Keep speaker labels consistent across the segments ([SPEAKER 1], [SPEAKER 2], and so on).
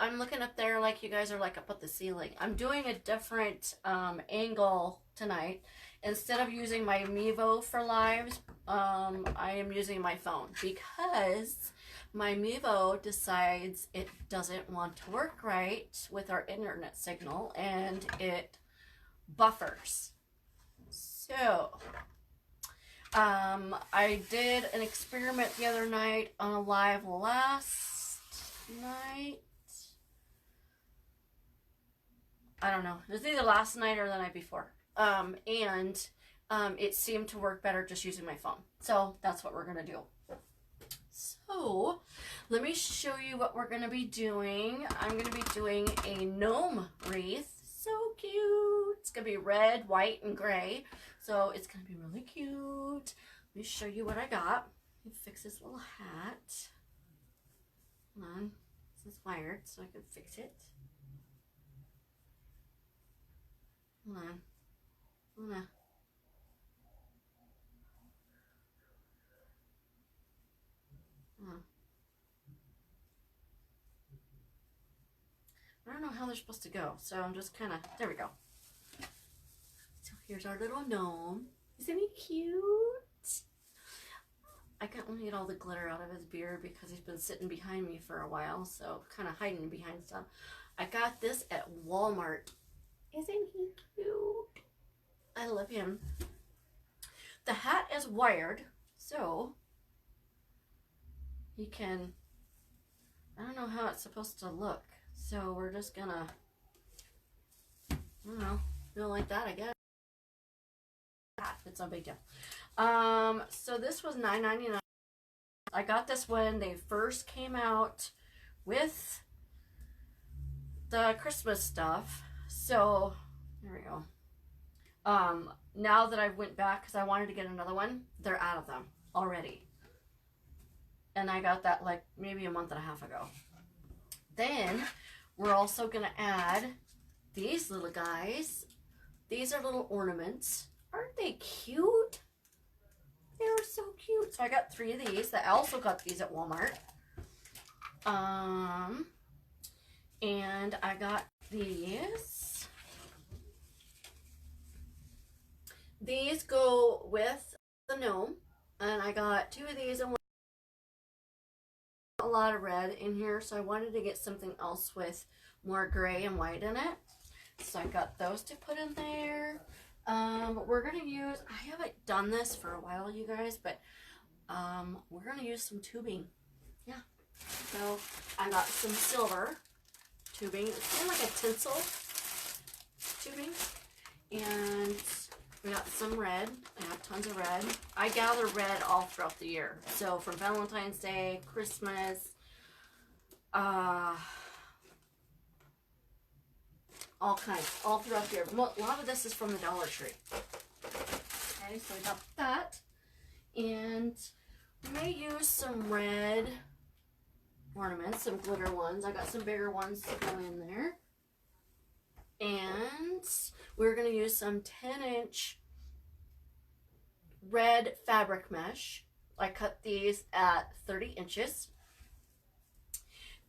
[SPEAKER 1] I'm looking up there like you guys are like up at the ceiling. I'm doing a different angle tonight. Instead of using my Mevo for lives, I am using my phone because my Mevo decides it doesn't want to work right with our internet signal and it buffers. So, I did an experiment the other night on a live last night. I don't know. It was either last night or the night before. It seemed to work better just using my phone. So that's what we're going to do. So let me show you what we're going to be doing. I'm going to be doing a gnome wreath. So cute. It's going to be red, white, and gray. So it's going to be really cute. Let me show you what I got. Let me fix this little hat. Hold on. This is wired so I can fix it. Hold on. Hold on. I don't know how they're supposed to go, so I'm just kind of, there we go. So here's our little gnome. Isn't he cute? I can't get all the glitter out of his beard because he's been sitting behind me for a while, so kind of hiding behind stuff. I got this at Walmart. Isn't he cute? I love him. The hat is wired, so he can, I don't know how it's supposed to look. So we're just gonna, I don't know, do it like that, I guess. It's no big deal. So this was $9.99. I got this when they first came out with the Christmas stuff. So there we go. Now that I went back because I wanted to get another one, they're out of them already. And I got that like maybe a month and a half ago. Then we're also going to add these little guys. These are little ornaments. Aren't they cute? They're so cute. So I got 3 of these. I also got these at Walmart. And I got these. These go with the gnome. And I got 2 of these and one. A lot of red in here, so I wanted to get something else with more gray and white in it. So I got those to put in there. We're going to use, I haven't done this for a while, you guys, but we're going to use some tubing. Yeah. So I got some silver tubing. It's kind of like a tinsel tubing. And we got some red. I have tons of red. I gather red all throughout the year. So for Valentine's Day, Christmas, all kinds, all throughout the year. A lot of this is from the Dollar Tree. Okay, so we got that. And we may use some red ornaments, some glitter ones. I got some bigger ones to go in there. And we're going to use some 10-inch red fabric mesh. I cut these at 30 inches.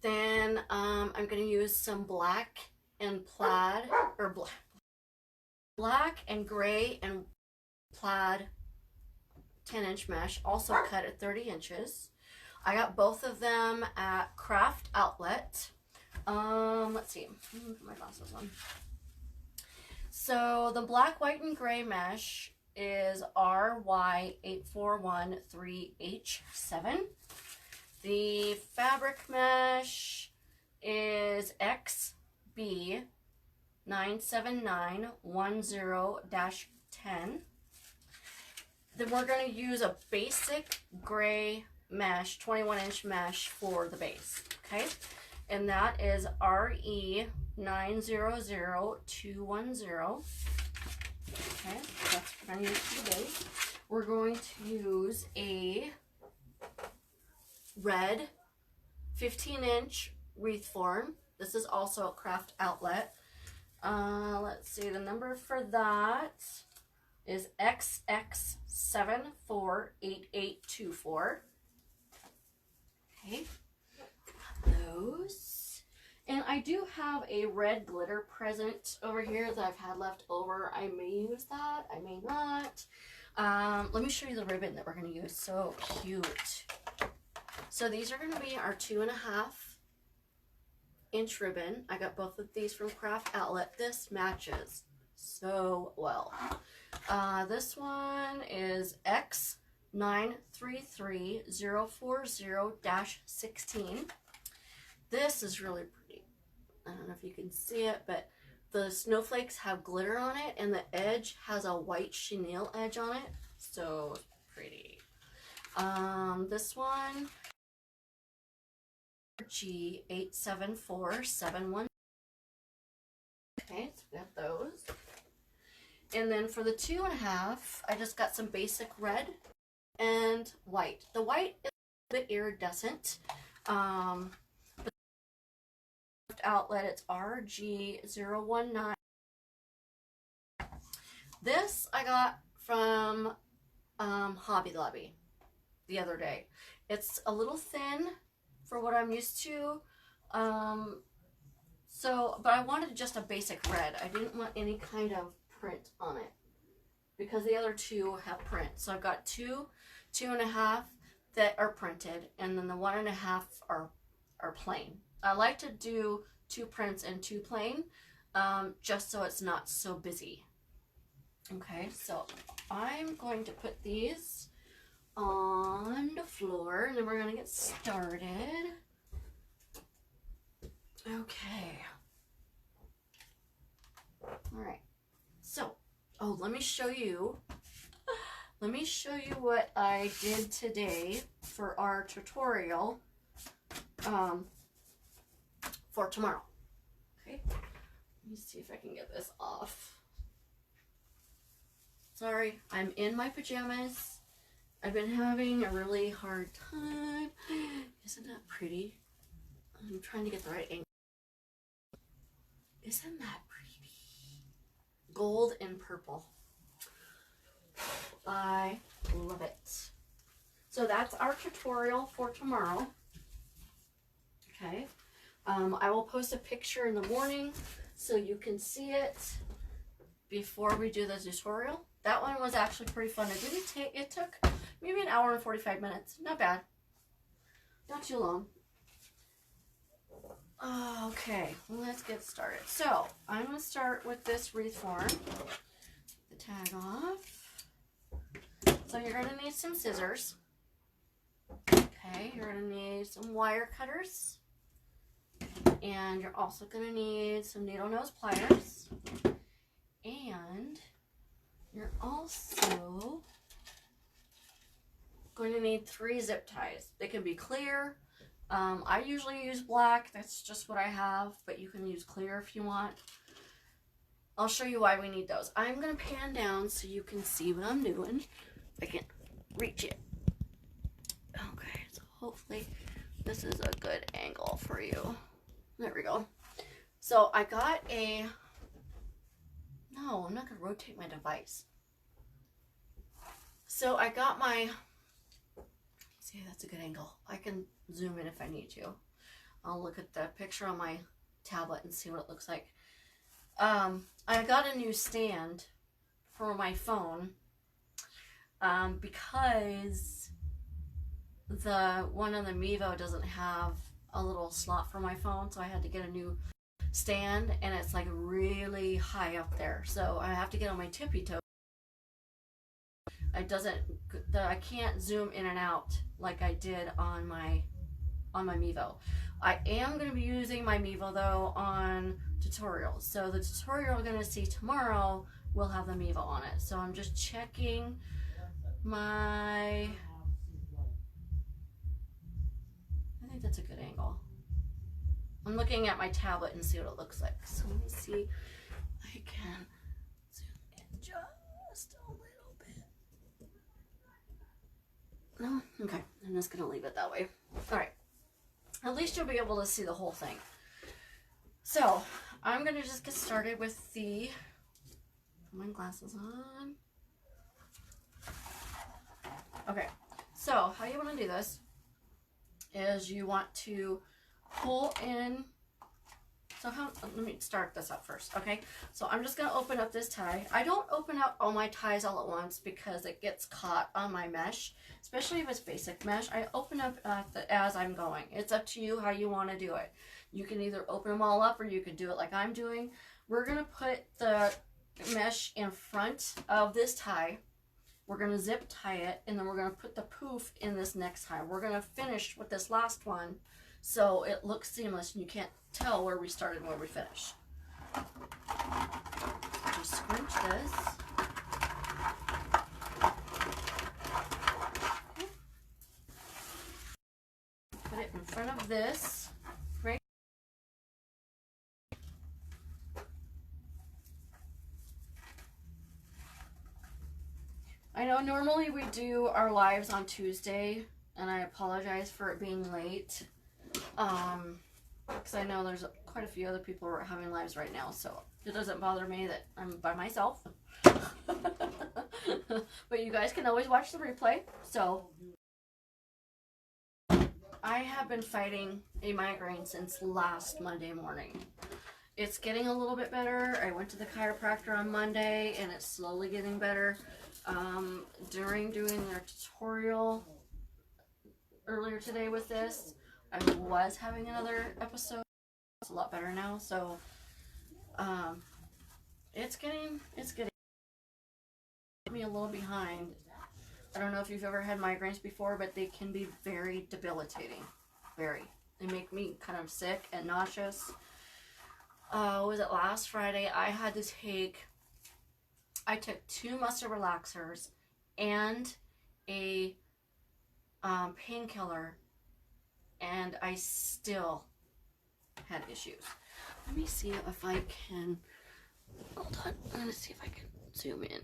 [SPEAKER 1] Then I'm going to use some black and plaid, or black and gray and plaid 10-inch mesh, also cut at 30 inches. I got both of them at Craft Outlet. Let's see. Let me put my glasses on. So the black, white, and gray mesh is RY8413H7. The fabric mesh is XB97910-10. Then we're going to use a basic gray mesh, 21-inch mesh for the base. Okay. And that is RE900210. Okay, that's what I'm going to use today. We're going to use a red 15-inch wreath form. This is also a Craft Outlet. Let's see, the number for that is XX748824. Okay. Those. And I do have a red glitter present over here that I've had left over. I may use that, I may not. Let me show you the ribbon that we're going to use. So cute. So these are going to be our 2.5-inch ribbon. I got both of these from Craft Outlet. This matches so well. This one is X933040-16. This is really pretty. I don't know if you can see it, but the snowflakes have glitter on it, and the edge has a white chenille edge on it. So pretty. This one, G874711. Okay, so we got those. And then for the 2.5, I just got some basic red and white. The white is a bit iridescent. But outlet, it's RG019. This I got from Hobby Lobby the other day. It's a little thin for what I'm used to. But I wanted just a basic red. I didn't want any kind of print on it because the other two have print. So I've got 2.5 that are printed, and then the 1.5 are plain. I like to do 2 prints and 2 plain, just so it's not so busy. Okay, so I'm going to put these on the floor, and then we're going to get started. Okay. All right. So, let me show you what I did today for our tutorial for tomorrow. Okay. Let me see if I can get this off. Sorry, I'm in my pajamas. I've been having a really hard time. Isn't that pretty? I'm trying to get the right angle. Isn't that pretty? Gold and purple. I love it. So that's our tutorial for tomorrow. Okay. I will post a picture in the morning so you can see it before we do the tutorial. That one was actually pretty fun. It took maybe an hour and 45 minutes. Not bad. Not too long. Okay, let's get started. So I'm going to start with this wreath form. The tag off. So you're going to need some scissors. Okay, you're going to need some wire cutters. And you're also going to need some needle nose pliers. And you're also going to need 3 zip ties. They can be clear. I usually use black. That's just what I have, but you can use clear if you want. I'll show you why we need those. I'm going to pan down so you can see what I'm doing. I can reach it. Okay, so hopefully this is a good angle for you. There we go. So I got a... No, I'm not going to rotate my device. So I got my... See, that's a good angle. I can zoom in if I need to. I'll look at the picture on my tablet and see what it looks like. I got a new stand for my phone because the one on the Mevo doesn't have a little slot for my phone, so I had to get a new stand, and it's like really high up there, so I have to get on my tippy toe. I can't zoom in and out like I did on my Mevo. I am going to be using my Mevo though on tutorials. So the tutorial we're going to see tomorrow will have the Mevo on it. So I'm just checking my... I think that's a good angle. I'm looking at my tablet and see what it looks like. So let me see. I can zoom in just a little bit. No? Okay. I'm just going to leave it that way. All right. At least you'll be able to see the whole thing. So I'm going to just get started with the... Put my glasses on. Okay. So how you want to do this is you want to pull in So let me start this up first, okay? So I'm just gonna open up this tie. I don't open up all my ties all at once because it gets caught on my mesh, especially if it's basic mesh. I open up as I'm going. It's up to you how you want to do it. You can either open them all up or you can do it like I'm doing. We're gonna put the mesh in front of this tie. We're gonna zip tie it, and then we're gonna put the poof in this next tie. We're gonna finish with this last one so it looks seamless and you can't tell where we started and where we finished. Just scrunch this. Okay. Put it in front of this. Right. I know normally we do our lives on Tuesday, and I apologize for it being late. Because I know there's quite a few other people who are having lives right now, so it doesn't bother me that I'm by myself. But you guys can always watch the replay. So I have been fighting a migraine since last Monday morning. It's getting a little bit better. I went to the chiropractor on Monday and it's slowly getting better. During doing their tutorial earlier today with this, I was having another episode. It's a lot better now, so it's getting me a little behind. I don't know if you've ever had migraines before, but they can be very debilitating. Very. They make me kind of sick and nauseous. Was it last Friday? I had to take, I took 2 muscle relaxers and a painkiller, and I still had issues. Let me see if I can, hold on, I'm gonna see if I can zoom in.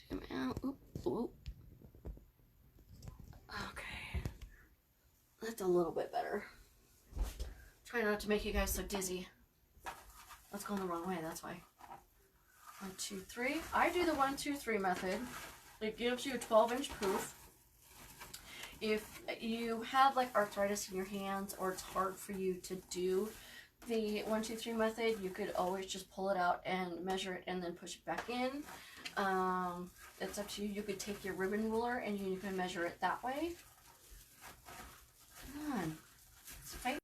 [SPEAKER 1] Zoom out, oop, oop. Okay, that's a little bit better. Try not to make you guys so dizzy. That's going the wrong way, that's why. 1, 2, 3. I do the 1, 2, 3 method. It gives you a 12-inch poof. If you have like arthritis in your hands or it's hard for you to do the 1, 2, 3 method, you could always just pull it out and measure it and then push it back in. It's up to you. You could take your ribbon ruler and you can measure it that way. Come on. It's fight.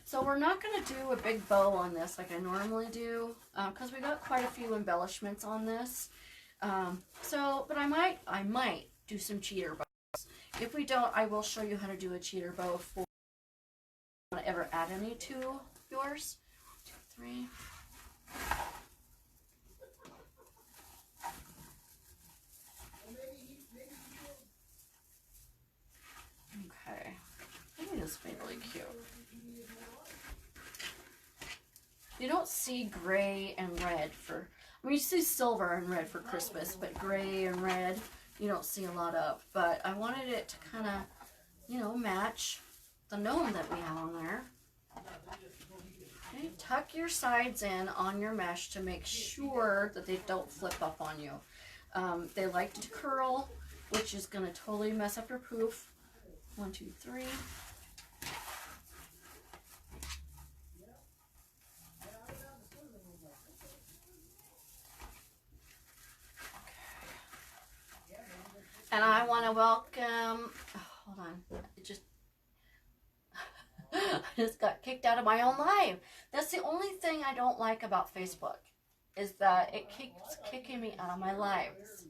[SPEAKER 1] So we're not going to do a big bow on this like I normally do, because we got quite a few embellishments on this. But I might do some cheater bows. If we don't, I will show you how to do a cheater bow for if you want to ever add any to yours. 1, 2, 3. Okay. I think this made really cute. You don't see gray and red for, I mean, you see silver and red for Christmas, but gray and red you don't see a lot of. But I wanted it to kind of, you know, match the gnome that we have on there. Okay, tuck your sides in on your mesh to make sure that they don't flip up on you. They like to curl, which is going to totally mess up your poof. 1, 2, 3. And I want to welcome, hold on, it just, I just got kicked out of my own live. That's the only thing I don't like about Facebook, is that it keeps kicking me out of my lives.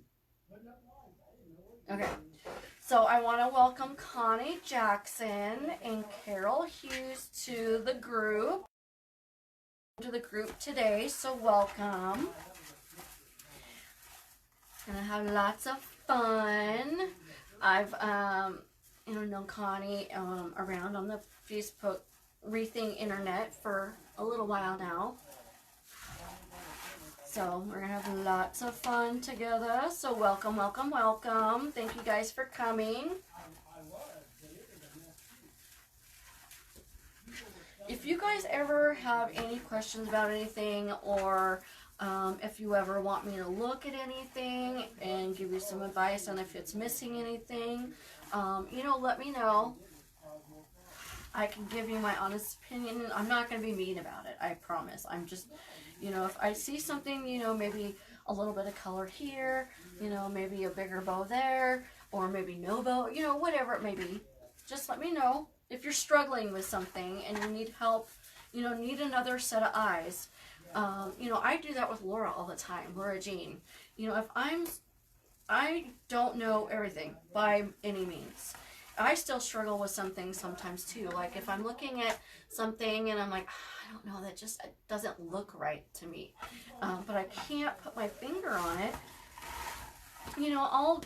[SPEAKER 1] Okay, so I want to welcome Connie Jackson and Carol Hughes to the group. Today, so welcome. Gonna have lots of fun. I've known Connie around on the Facebook wreathing internet for a little while now. So we're gonna have lots of fun together. So welcome, welcome, welcome. Thank you guys for coming. If you guys ever have any questions about anything, or if you ever want me to look at anything and give you some advice on if it's missing anything, let me know. I can give you my honest opinion. I'm not going to be mean about it. I promise. I'm just, you know, if I see something, you know, maybe a little bit of color here, you know, maybe a bigger bow there, or maybe no bow, you know, whatever it may be. Just let me know if you're struggling with something and you need help, you know, need another set of eyes. You know, I do that with Laura all the time, Laura Jean. You know, if I don't know everything by any means. I still struggle with some things sometimes too. Like if I'm looking at something and I'm like, "Ah, I don't know, that just doesn't look right to me." But I can't put my finger on it. You know, I'll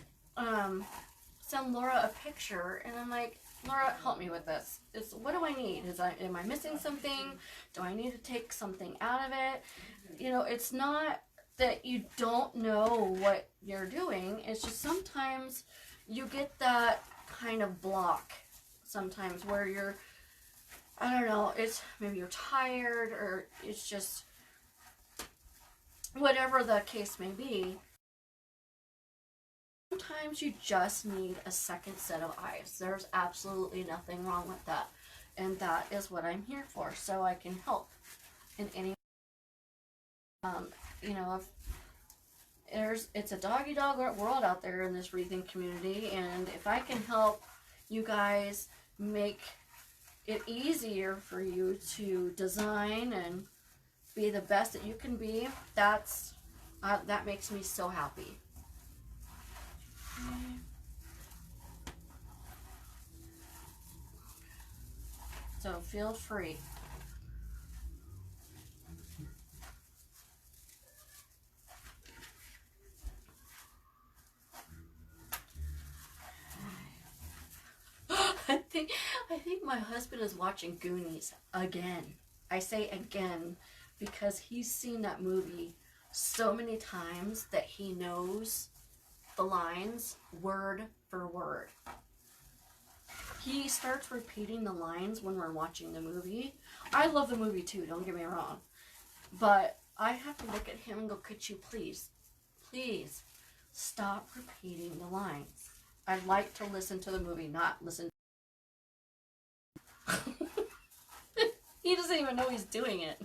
[SPEAKER 1] send Laura a picture and I'm like, Laura, help me with this. What do I need? Am I missing something? Do I need to take something out of it? You know, it's not that you don't know what you're doing. It's just sometimes you get that kind of block sometimes where you're, I don't know, it's maybe you're tired or it's just whatever the case may be. Sometimes you just need a second set of eyes. There's absolutely nothing wrong with that. And that is what I'm here for, so I can help in any you know, if it's a doggy dog world out there in this wreathing community, and if I can help you guys make it easier for you to design and be the best that you can be, that makes me so happy. So feel free. I think my husband is watching Goonies again. I say again because he's seen that movie so many times that he knows the lines word for word. He starts repeating the lines when we're watching the movie. I love the movie too, don't get me wrong. But I have to look at him and go, could you please stop repeating the lines. I'd like to listen to the movie, not listen. He doesn't even know he's doing it.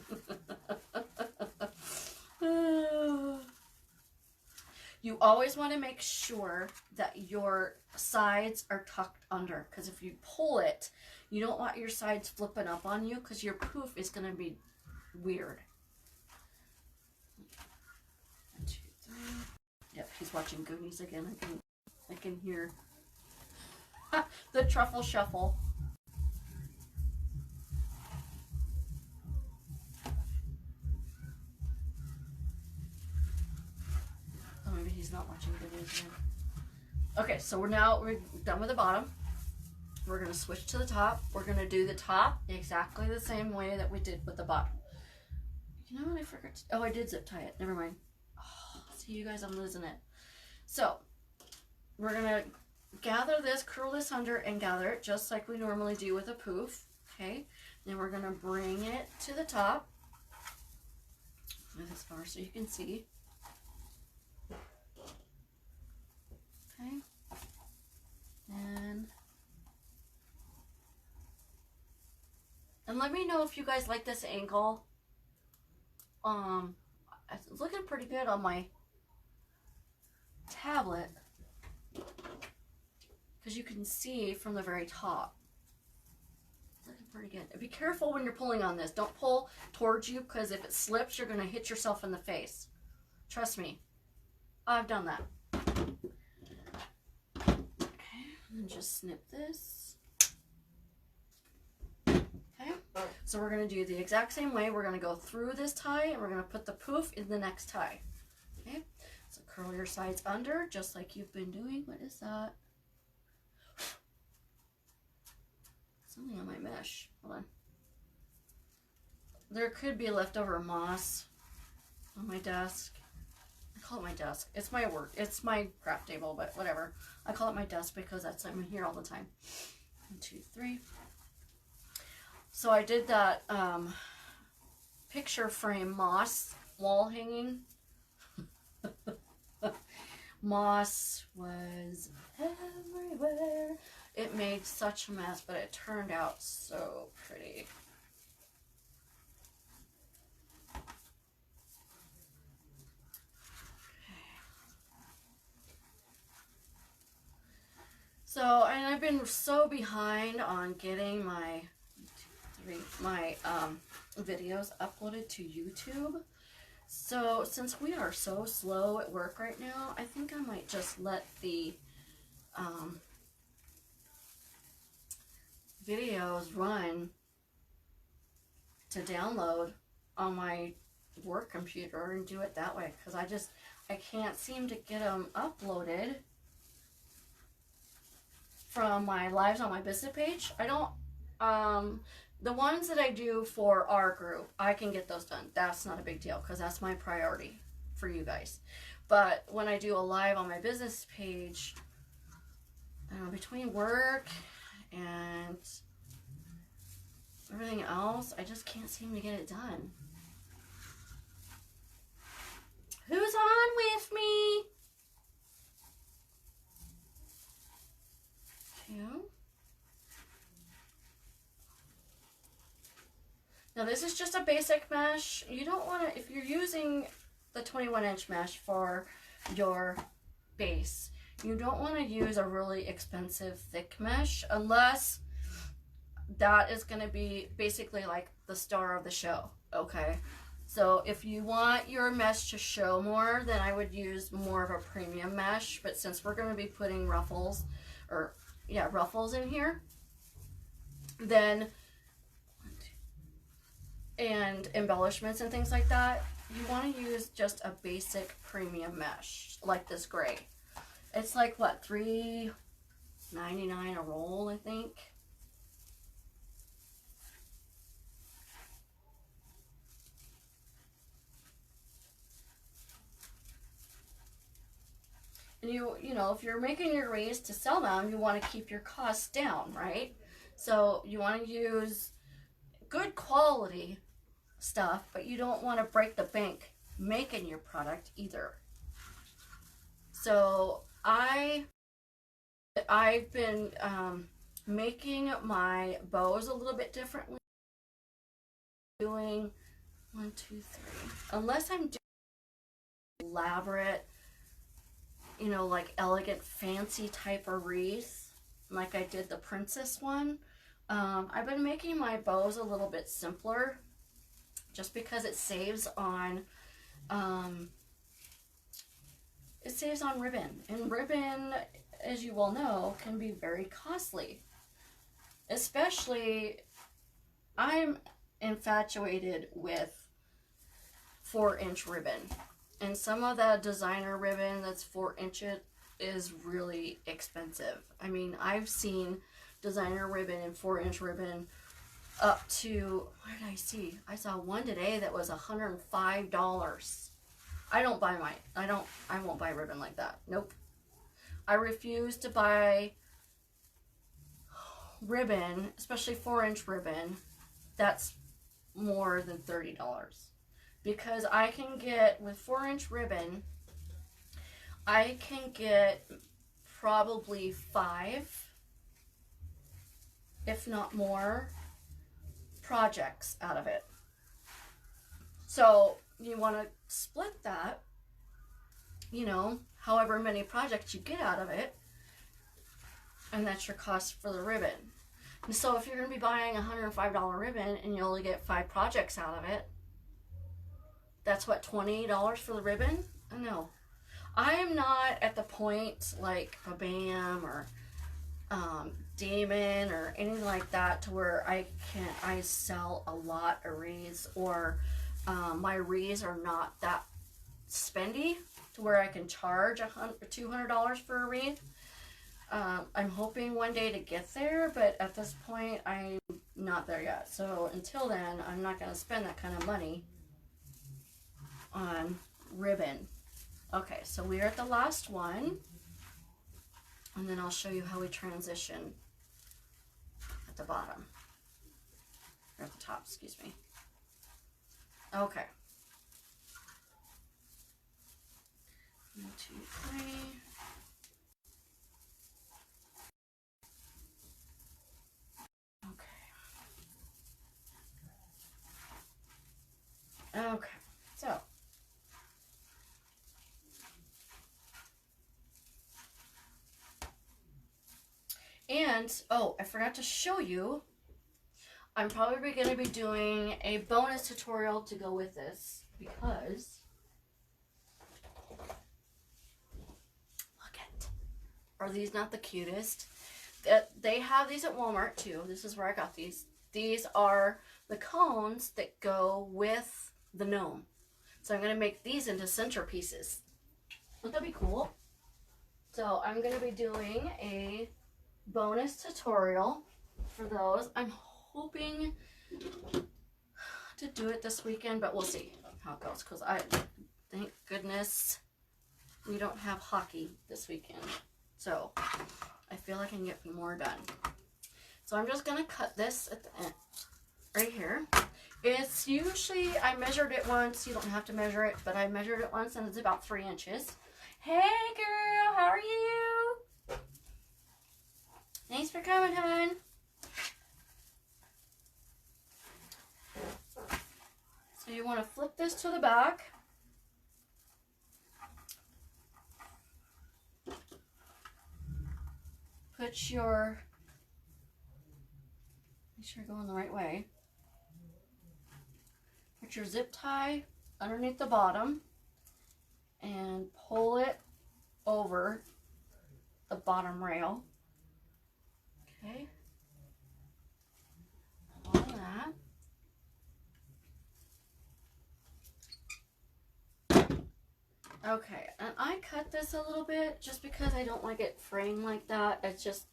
[SPEAKER 1] You always want to make sure that your sides are tucked under, because if you pull it, you don't want your sides flipping up on you, because your poof is going to be weird. 1, 2, 3. Yep, he's watching Goonies again. I can hear the truffle shuffle. Oh, maybe he's not watching Goonies again. Okay, so we're done with the bottom. We're going to switch to the top. We're going to do the top exactly the same way that we did with the bottom. You know what I forgot to, oh, I did zip tie it. Never mind. Oh, see, you guys, I'm losing it. So, we're going to gather this, curl this under, and gather it just like we normally do with a poof. Okay? Then we're going to bring it to the top. Move this far so you can see. Okay? And let me know if you guys like this angle. It's looking pretty good on my tablet because you can see from the very top. It's looking pretty good. Be careful when you're pulling on this. Don't pull towards you, because if it slips, you're going to hit yourself in the face. Trust me. I've done that. Okay, and then just snip this. Okay, so we're going to do the exact same way. We're going to go through this tie and we're going to put the poof in the next tie. Okay, so curl your sides under just like you've been doing. What is that? Something on my mesh. Hold on. There could be leftover moss on my desk. I call it my desk. It's my work. It's my craft table, but whatever. I call it my desk because I'm here all the time. 1, 2, 3. So I did that picture frame moss wall hanging. Moss was everywhere. It made such a mess, but it turned out so pretty. So, and I've been so behind on getting my videos uploaded to YouTube. So, since we are so slow at work right now, I think I might just let the videos run to download on my work computer and do it that way, because I can't seem to get them uploaded from my lives on my business page. I don't, the ones that I do for our group, I can get those done. That's not a big deal because that's my priority for you guys. But when I do a live on my business page, between work and everything else, I just can't seem to get it done. Who's on with me? Two. Now this is just a basic mesh. You don't want to, if you're using the 21-inch mesh for your base, you don't want to use a really expensive thick mesh unless that is going to be basically like the star of the show, okay? So if you want your mesh to show more, then I would use more of a premium mesh, but since we're going to be putting ruffles in here, then and embellishments and things like that, you want to use just a basic premium mesh like this gray. It's like what, $3.99 a roll, I think. And you know, if you're making your wreaths to sell them, you want to keep your costs down, right? So you want to use good quality stuff, but you don't want to break the bank making your product either. So I've been making my bows a little bit differently. Doing 1, 2, 3. Unless I'm doing elaborate, like elegant, fancy type of wreath, like I did the princess one. I've been making my bows a little bit simpler, just because it saves on ribbon, and ribbon, as you well know, can be very costly. Especially, I'm infatuated with 4-inch ribbon, and some of that designer ribbon that's 4 inches is really expensive. I mean, I've seen designer ribbon and 4-inch ribbon up to, what did I see? I saw one today that was $105. I won't buy ribbon like that. Nope. I refuse to buy ribbon, especially 4-inch ribbon, that's more than $30. Because I can get, with 4-inch ribbon, I can get probably 5, if not more, projects out of it. So you want to split that, however many projects you get out of it, and that's your cost for the ribbon. And so if you're going to be buying a $105 ribbon and you only get 5 projects out of it, that's what, $20 for the ribbon? No. I am not at the point like a BAM or Demon or anything like that to where I sell a lot of wreaths, or my wreaths are not that spendy to where I can charge $200 for a wreath. I'm hoping one day to get there, but at this point I'm not there yet. So until then, I'm not going to spend that kind of money on ribbon. Okay, so we're at the last one, and then I'll show you how we transition at the bottom, or at the top, excuse me. Okay. 1, 2, 3. And, oh, I forgot to show you, I'm probably going to be doing a bonus tutorial to go with this because, look at, are these not the cutest? They have these at Walmart too. This is where I got these. These are the cones that go with the gnome. So I'm going to make these into centerpieces. Wouldn't that be cool? So I'm going to be doing a bonus tutorial for those. I'm hoping to do it this weekend, but we'll see how it goes because thank goodness we don't have hockey this weekend. So I feel like I can get more done. So I'm just going to cut this at the end, right here. It's usually, I measured it once. You don't have to measure it, but I measured it once and it's about 3 inches. Hey girl, how are you? Thanks for coming, hon. So you want to flip this to the back. Put your, make sure you're going the right way. Put your zip tie underneath the bottom and pull it over the bottom rail. Okay. All that. Okay, and I cut this a little bit just because I don't like it fraying like that. It's just,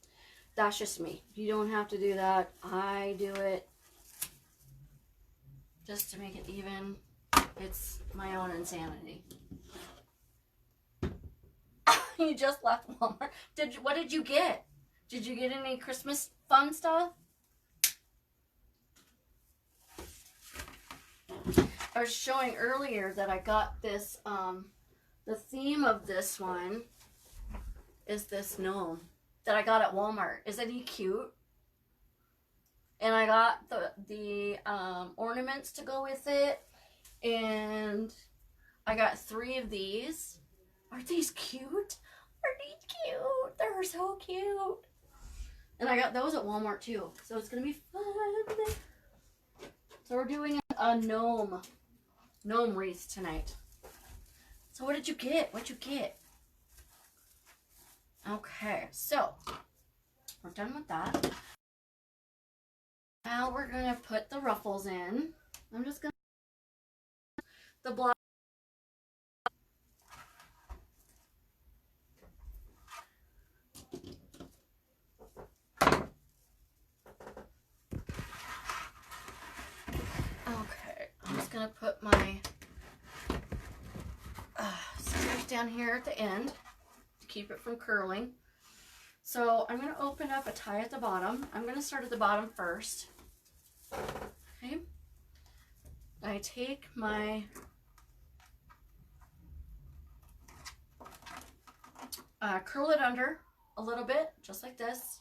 [SPEAKER 1] that's just me. You don't have to do that. I do it just to make it even. It's my own insanity. You just left Walmart. What did you get? Did you get any Christmas fun stuff? I was showing earlier that I got this, the theme of this one is this gnome that I got at Walmart. Isn't he cute? And I got the ornaments to go with it. And I got 3 of these. Aren't these cute? Aren't these cute? They're so cute. And I got those at Walmart too. So it's going to be fun. So we're doing a gnome wreath tonight. So what did you get? What'd you get? Okay, so we're done with that. Now we're going to put the ruffles in. I'm just going to the block. Okay, I'm just going to put my scissors down here at the end to keep it from curling. So I'm going to open up a tie at the bottom. I'm going to start at the bottom first. Okay. I take my curl it under a little bit, just like this,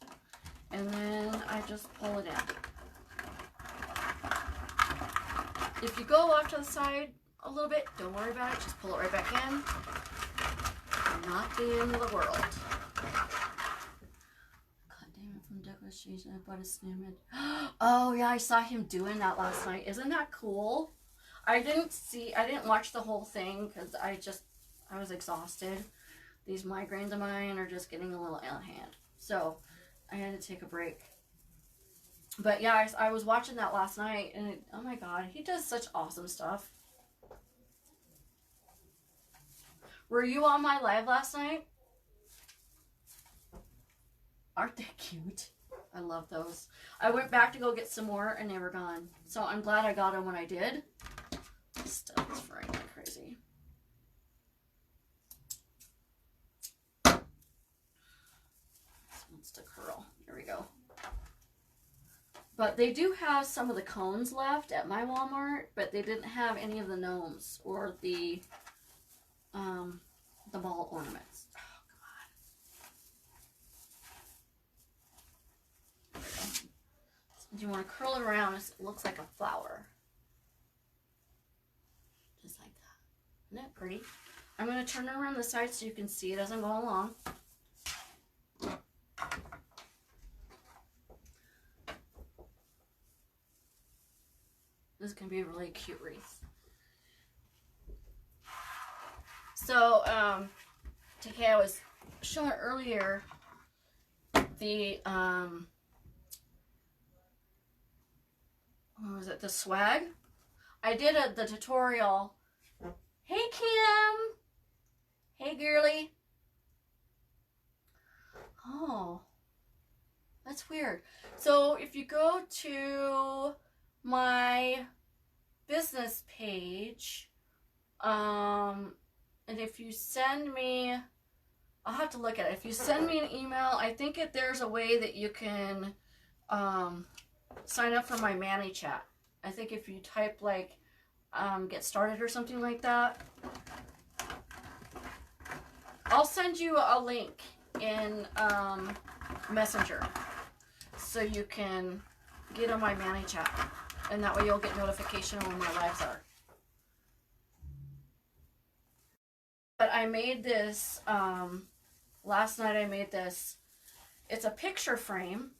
[SPEAKER 1] and then I just pull it in. If you go off to the side a little bit, don't worry about it, just pull it right back in. Not the end of the world. God damn it, from Douglas Cheese, I bought a snowman. Oh yeah, I saw him doing that last night. Isn't that cool? I didn't watch the whole thing because I was exhausted. These migraines of mine are just getting a little out of hand. So I had to take a break. But yeah, I was watching that last night and oh my God, he does such awesome stuff. Were you on my live last night? Aren't they cute? I love those. I went back to go get some more and they were gone. So I'm glad I got them when I did. This stuff is fraying like crazy. This wants to curl. Here we go. But they do have some of the cones left at my Walmart, but they didn't have any of the gnomes or the ball ornaments. Oh, come on. There we go. So you want to curl it around as it looks like a flower. Just like that. Isn't that pretty? I'm going to turn it around the side so you can see it as I'm going along. This can be a really cute wreath. So, okay, I was showing earlier the, what was it, the swag? I did the tutorial. Hey, Kim! Hey, girly! Oh, that's weird. So, if you go to my business page, and if you send me, I'll have to look at it. If you send me an email, I think there's a way that you can sign up for my Manny chat. I think if you type like get started or something like that, I'll send you a link in Messenger so you can get on my Manny chat, and that way you'll get notification when my lives are. But I made this last night. I made this. It's a picture frame,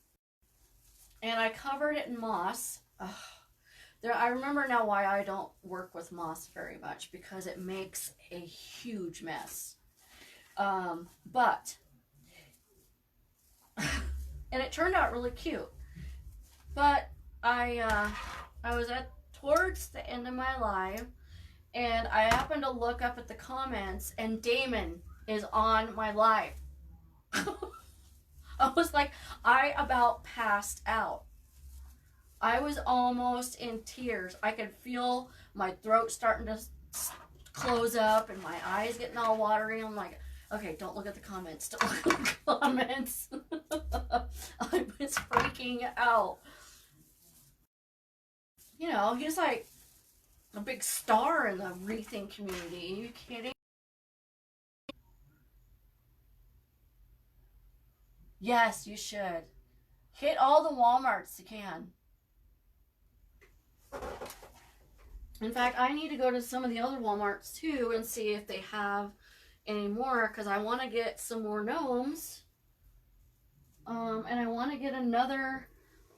[SPEAKER 1] and I covered it in moss. I remember now why I don't work with moss very much, because it makes a huge mess. But and it turned out really cute. But I was towards the end of my live, and I happened to look up at the comments, and Damon is on my live. I was like, I about passed out. I was almost in tears. I could feel my throat starting to close up and my eyes getting all watery. I'm like, okay, don't look at the comments. Don't look at the comments. I was freaking out. You know, he's like a big star in the wreathing community. Are you kidding? Yes, you should. Hit all the Walmarts you can. In fact, I need to go to some of the other Walmarts too and see if they have any more, because I want to get some more gnomes. And I want to get another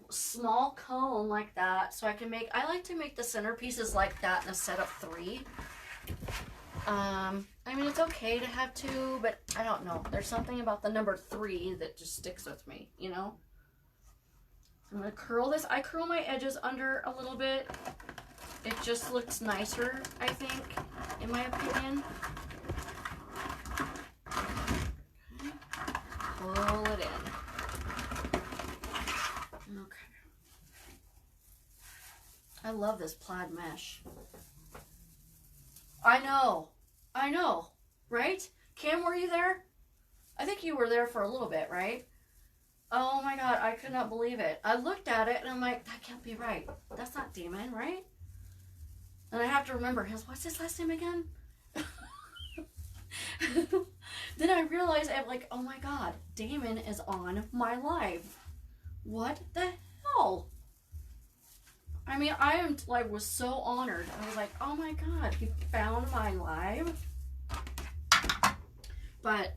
[SPEAKER 1] small cone like that, so I can make, I like to make the centerpieces like that in a set of 3. I mean, it's okay to have 2, but I don't know. There's something about the number 3 that just sticks with me, you know? I'm going to curl this. I curl my edges under a little bit. It just looks nicer, I think, in my opinion. Okay. Pull it in. Okay. I love this plaid mesh. I know, right? Kim, were you there? I think you were there for a little bit, right? Oh my god, I could not believe it. I looked at it and I'm like, that can't be right. That's not Damon, right? And I have to remember what's his last name again? Then I realized, I'm like, oh my god, Damon is on my live. What the hell? I mean, was so honored. I was like, oh my god, he found my live. But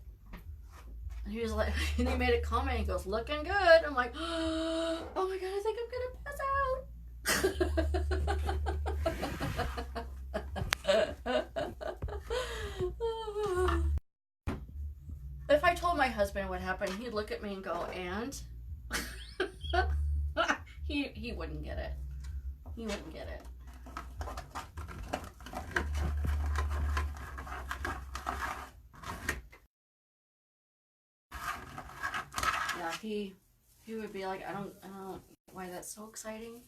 [SPEAKER 1] he was like, and he made a comment. He goes, looking good. I'm like, oh my god, I think I'm gonna pass out. If I told my husband what happened, he'd look at me and go, and he wouldn't get it. He wouldn't get it. Yeah, he would be like, I don't know why that's so exciting.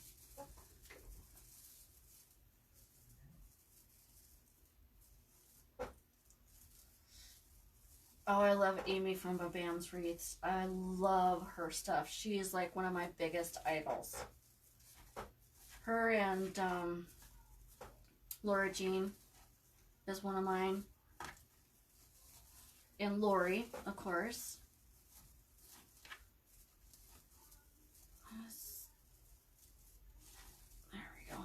[SPEAKER 1] Oh, I love Amy from Babam's Wreaths. I love her stuff. She is like one of my biggest idols. Her and Laura Jean is one of mine. And Lori, of course. There we go.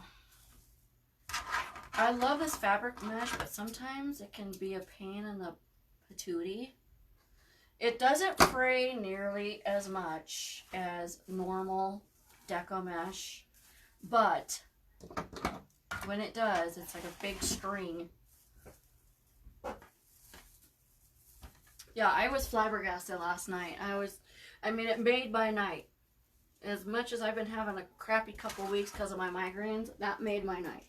[SPEAKER 1] I love this fabric mesh, but sometimes it can be a pain in the patootie. It doesn't fray nearly as much as normal deco mesh, but when it does, it's like a big string. Yeah, I was flabbergasted last night. I mean, it made my night. As much as I've been having a crappy couple weeks because of my migraines, that made my night.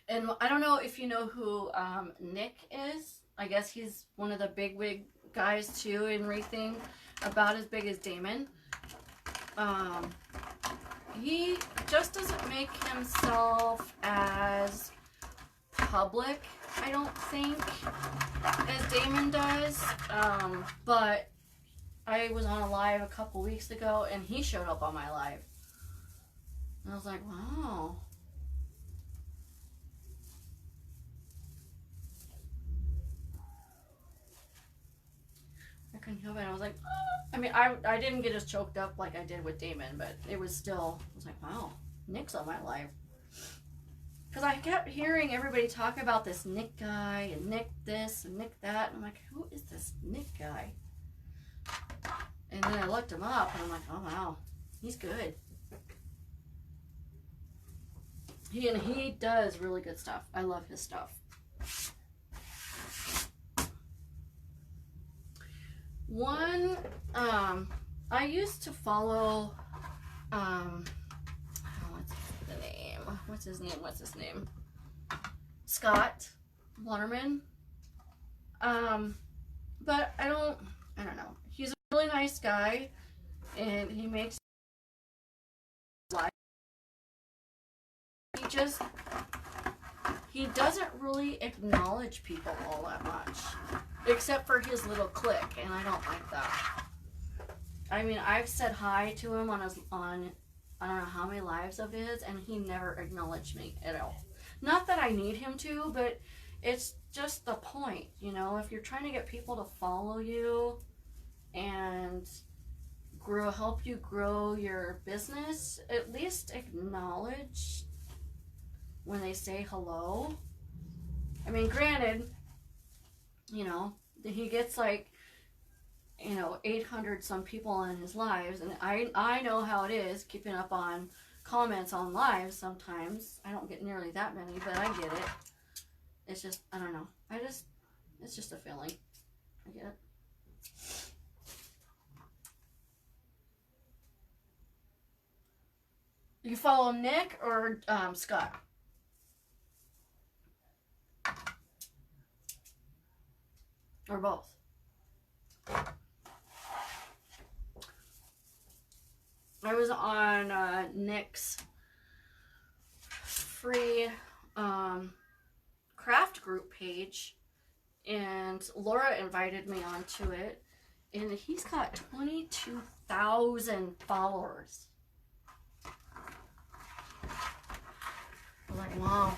[SPEAKER 1] And I don't know if you know who Nick is. I guess he's one of the big wig guys too in wreathing, about as big as Damon. He just doesn't make himself as public, I don't think, as Damon does. But I was on a live a couple weeks ago and he showed up on my live. And I was like, wow. I couldn't help it. I was like, oh. I mean, I didn't get as choked up like I did with Damon, but it was still, I was like, wow, Nick's on my live. Because I kept hearing everybody talk about this Nick guy and Nick this and Nick that. And I'm like, who is this Nick guy? And then I looked him up and I'm like, oh wow, he's good. He does really good stuff. I love his stuff. One, I used to follow, what's his name? Scott Waterman. But I don't know. He's a really nice guy, and he makes life. He doesn't really acknowledge people all that much, except for his little clique, and I don't like that. I mean, I've said hi to him on I don't know how many lives of his, and he never acknowledged me at all. Not that I need him to, but it's just the point, you know, if you're trying to get people to follow you and help you grow your business, at least acknowledge when they say hello. I mean, granted, you know, he gets like, you know, 800 some people in his lives, and I know how it is keeping up on comments on lives sometimes. I don't get nearly that many, but I get it. It's just, I don't know. It's just a feeling. I get it. You follow Nick or Scott? Or both? I was on Nick's free craft group page, and Laura invited me onto it, and he's got 22,000 followers. I'm like, wow.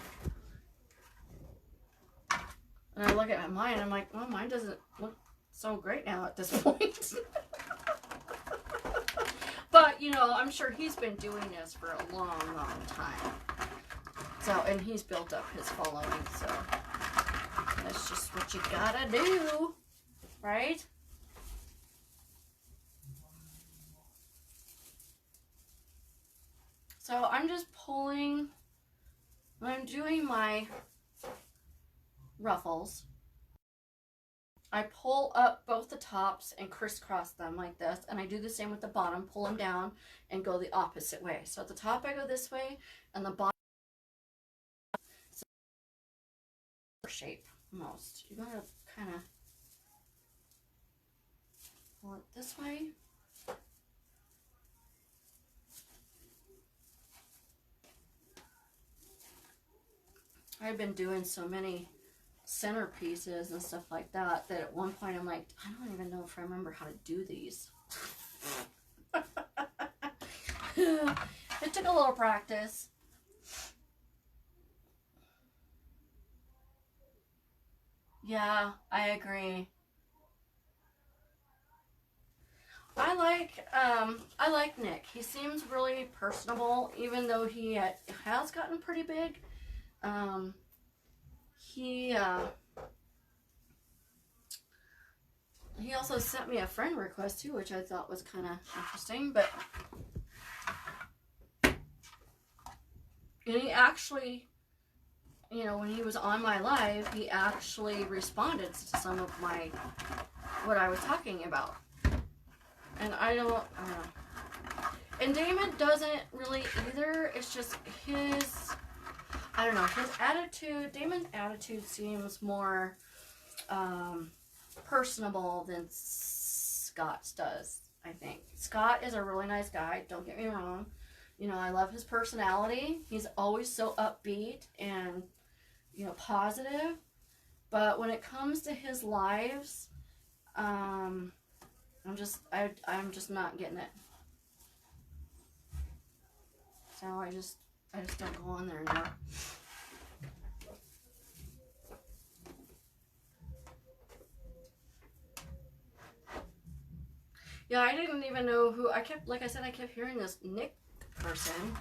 [SPEAKER 1] And I look at mine, I'm like, well, mine doesn't look so great now at this point. But, you know, I'm sure he's been doing this for a long, long time. So, and he's built up his following, so that's just what you gotta do, right? So I'm just pulling, when I'm doing my ruffles, I pull up both the tops and crisscross them like this, and I do the same with the bottom, pull them down and go the opposite way. So at the top I go this way, and the bottom shape almost. You gotta kind of pull it this way. I've been doing so many centerpieces and stuff like that that at one point I'm like, I don't even know if I remember how to do these. It took a little practice. Yeah, I agree. I like Nick. He seems really personable, even though he has gotten pretty big. He he also sent me a friend request too, which I thought was kind of interesting. But and he actually, you know, when he was on my live, he actually responded to some of my what I was talking about. And I don't know. And Damon doesn't really either. It's just his, I don't know, his attitude. Damon's attitude seems more personable than Scott's does, I think. Scott is a really nice guy, don't get me wrong. You know, I love his personality. He's always so upbeat and, you know, positive. But when it comes to his lives, I'm just not getting it. So I just don't go on there anymore. Yeah, I didn't even know who I kept. Like I said, I kept hearing this Nick person,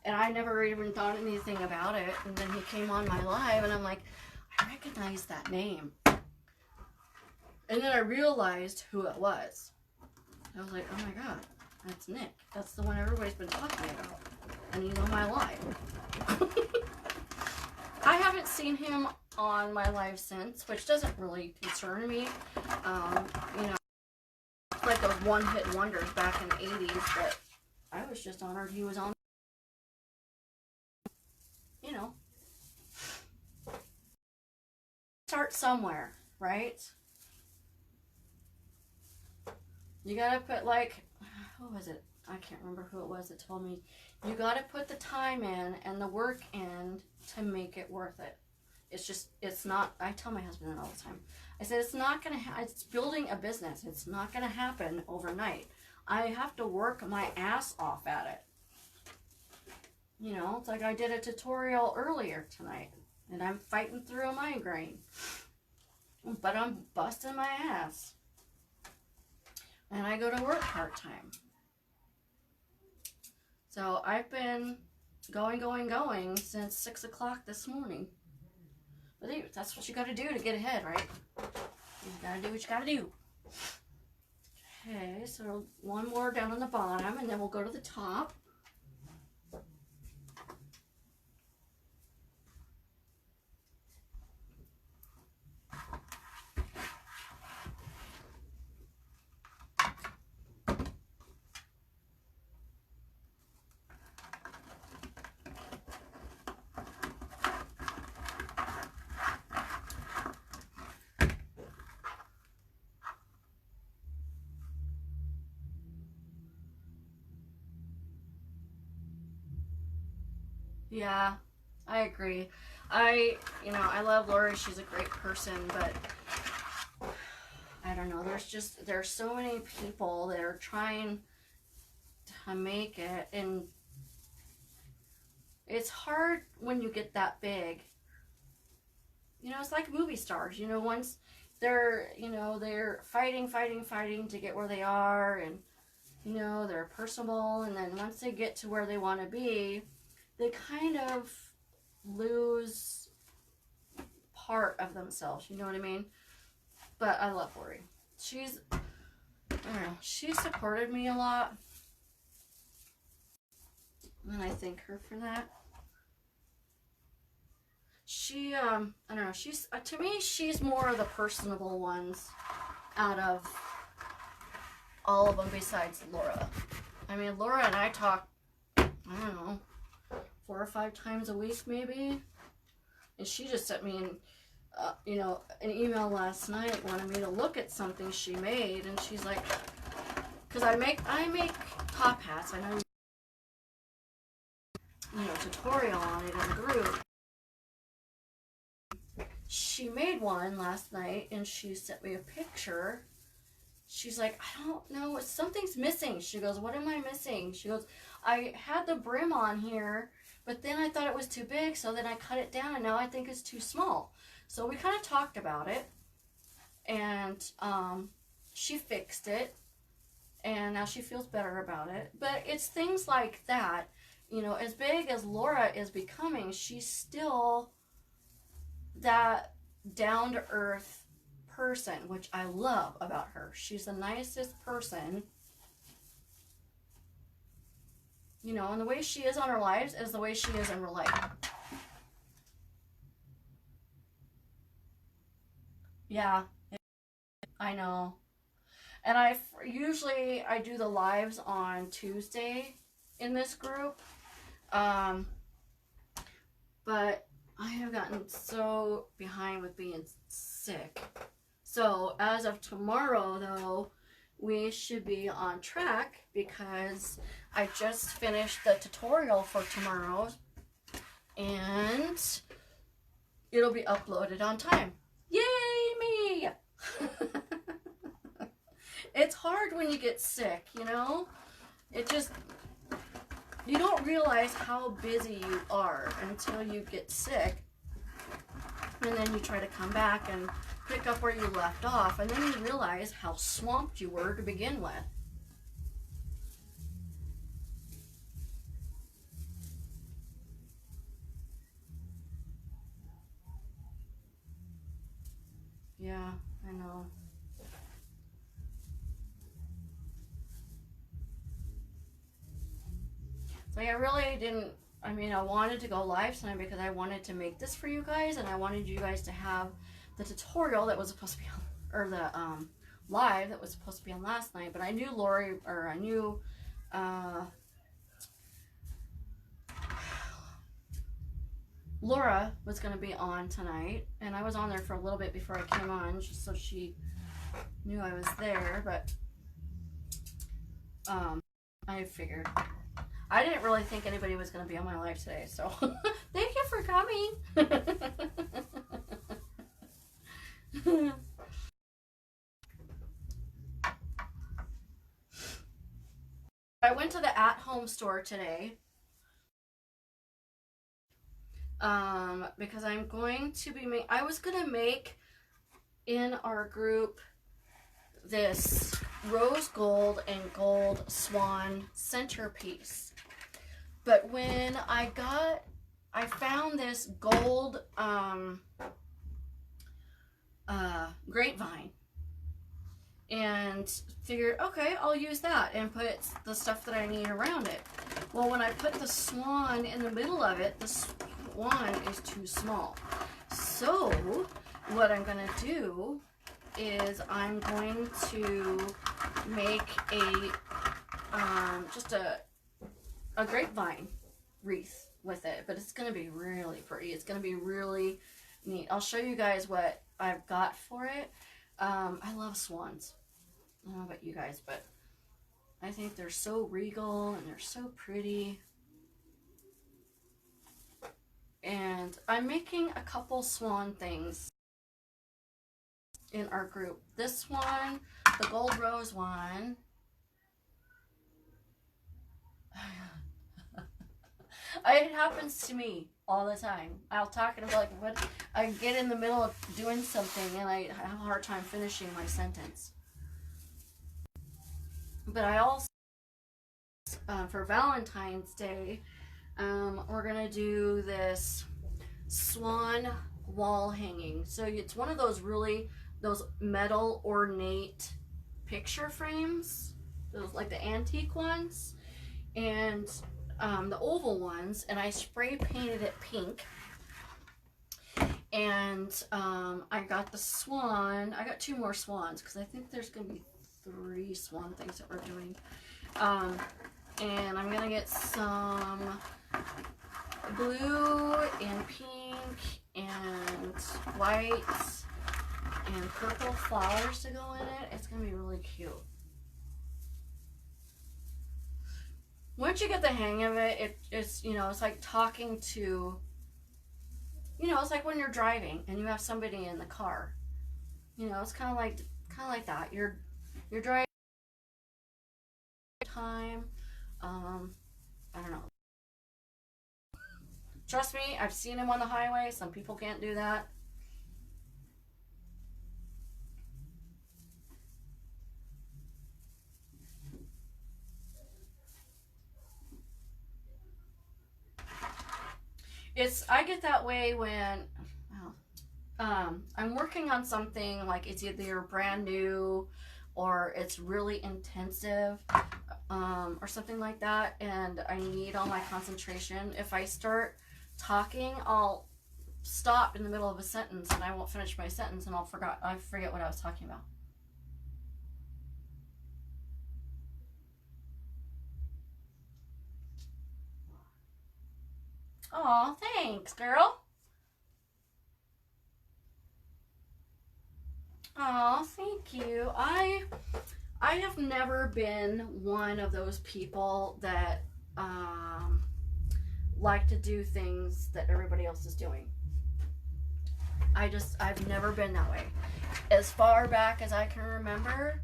[SPEAKER 1] and I never even thought anything about it. And then he came on my live, and I'm like, I recognize that name. And then I realized who it was. I was like, oh my god, that's Nick. That's the one everybody's been talking about. And he's on my live. I haven't seen him on my live since, which doesn't really concern me. You know, like those one-hit wonders back in the 80s, but I was just honored he was on. You know, start somewhere, right? You gotta put, like, who was it? I can't remember who it was that told me, you gotta put the time in and the work in to make it worth it. It's just, it's not, I tell my husband that all the time. I said, it's not gonna it's building a business. It's not gonna happen overnight. I have to work my ass off at it. You know, it's like I did a tutorial earlier tonight, and I'm fighting through a migraine. But I'm busting my ass. And I go to work part-time. So I've been going since 6 o'clock this morning. But anyway, that's what you gotta do to get ahead, right? You gotta do what you gotta do. Okay, so one more down on the bottom, and then we'll go to the top. Yeah, I agree. You know, I love Lori. She's a great person, but I don't know. There's so many people that are trying to make it, and it's hard when you get that big. You know, it's like movie stars. You know, once they're fighting to get where they are, and, you know, they're personable, and then once they get to where they want to be, they kind of lose part of themselves, you know what I mean? But I love Lori. I don't know, she supported me a lot, and I thank her for that. She, I don't know, she's, to me, she's more of the personable ones out of all of them besides Laura. I mean, Laura and I talk, I don't know, 4 or 5 times a week maybe, and she just sent me you know, an email last night, wanted me to look at something she made, and she's like, because I make top hats, I know, you know, tutorial on it in the group. She made one last night, and she sent me a picture. She's like, I don't know, something's missing. She goes, what am I missing? She goes, I had the brim on here, but then I thought it was too big, so then I cut it down, and now I think it's too small. So we kind of talked about it, and she fixed it, and now she feels better about it. But it's things like that, you know, as big as Laura is becoming, she's still that down-to-earth person, which I love about her. She's the nicest person. You know, and the way she is on her lives is the way she is in real life. Yeah, I know. And usually I do the lives on Tuesday in this group. But I have gotten so behind with being sick. So as of tomorrow, though, we should be on track because I just finished the tutorial for tomorrow and it'll be uploaded on time. Yay me! It's hard when you get sick, you know? It just, you don't realize how busy you are until you get sick. And then you try to come back and pick up where you left off. And then you realize how swamped you were to begin with. Yeah, I know. So I really didn't, I mean, I wanted to go live tonight because I wanted to make this for you guys, and I wanted you guys to have the tutorial that was supposed to be on, or the live that was supposed to be on last night, but I knew Laura was going to be on tonight, and I was on there for a little bit before I came on, just so she knew I was there, but I figured. I didn't really think anybody was going to be on my live today, so thank you for coming. I went to the at-home store today because I'm going to be I was going to make in our group this rose gold and gold swan centerpiece. But when I found this gold grapevine and figured, okay, I'll use that and put the stuff that I need around it. Well, when I put the swan in the middle of it, the swan is too small. So what I'm going to do is I'm going to make just a grapevine wreath with it, but it's going to be really pretty. It's going to be really neat. I'll show you guys what I've got for it. I love swans. I don't know about you guys, but I think they're so regal and they're so pretty. And I'm making a couple swan things in our group. This one, the gold rose one. It happens to me all the time. I'll talk and I'm like, what? I get in the middle of doing something and I have a hard time finishing my sentence. But I also, for Valentine's Day, we're gonna do this swan wall hanging. So it's one of those those metal ornate picture frames, those like the antique ones, and the oval ones, and I spray painted it pink. And I got the swan. I got 2 more swans because I think there's gonna be 3 swan things that we're doing. And I'm gonna get some blue and pink and white and purple flowers to go in it. It's gonna be really cute. Once you get the hang of it, it's, you know, it's like talking to, you know, it's like when you're driving and you have somebody in the car. You know, it's kind of like that. You're driving time. I don't know. Trust me, I've seen him on the highway. Some people can't do that. I get that way when, well, I'm working on something like it's either brand new or it's really intensive, or something like that, and I need all my concentration. If I start talking, I'll stop in the middle of a sentence and I won't finish my sentence and I forget what I was talking about. Oh, thanks, girl. Oh, thank you. I have never been one of those people that um, like to do things that everybody else is doing. I've never been that way. As far back as I can remember,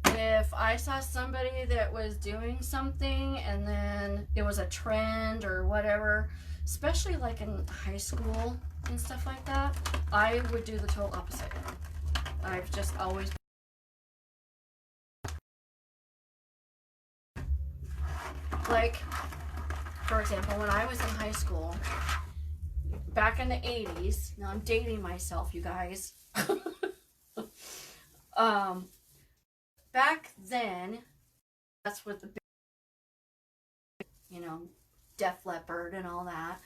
[SPEAKER 1] if I saw somebody that was doing something and then it was a trend or whatever, especially like in high school and stuff like that, I would do the total opposite. I've just always, like, for example, when I was in high school, back in the 80s, now I'm dating myself, you guys. um, Back then, that's what the, you know, Def Leppard and all that,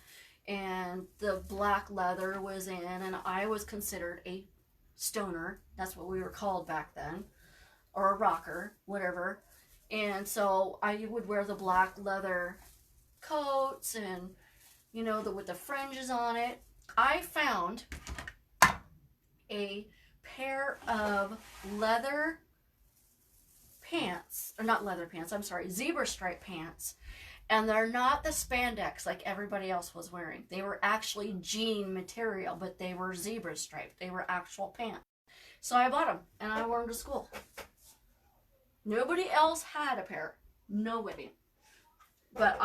[SPEAKER 1] and the black leather was in, and I was considered a stoner. That's what we were called back then, or a rocker, whatever. And so I would wear the black leather coats and, you know, with the fringes on it. I found a pair of leather pants, or not leather pants, I'm sorry, zebra stripe pants. And they're not the spandex like everybody else was wearing. They were actually jean material, but they were zebra striped. They were actual pants. So I bought them and I wore them to school. Nobody else had a pair. Nobody. But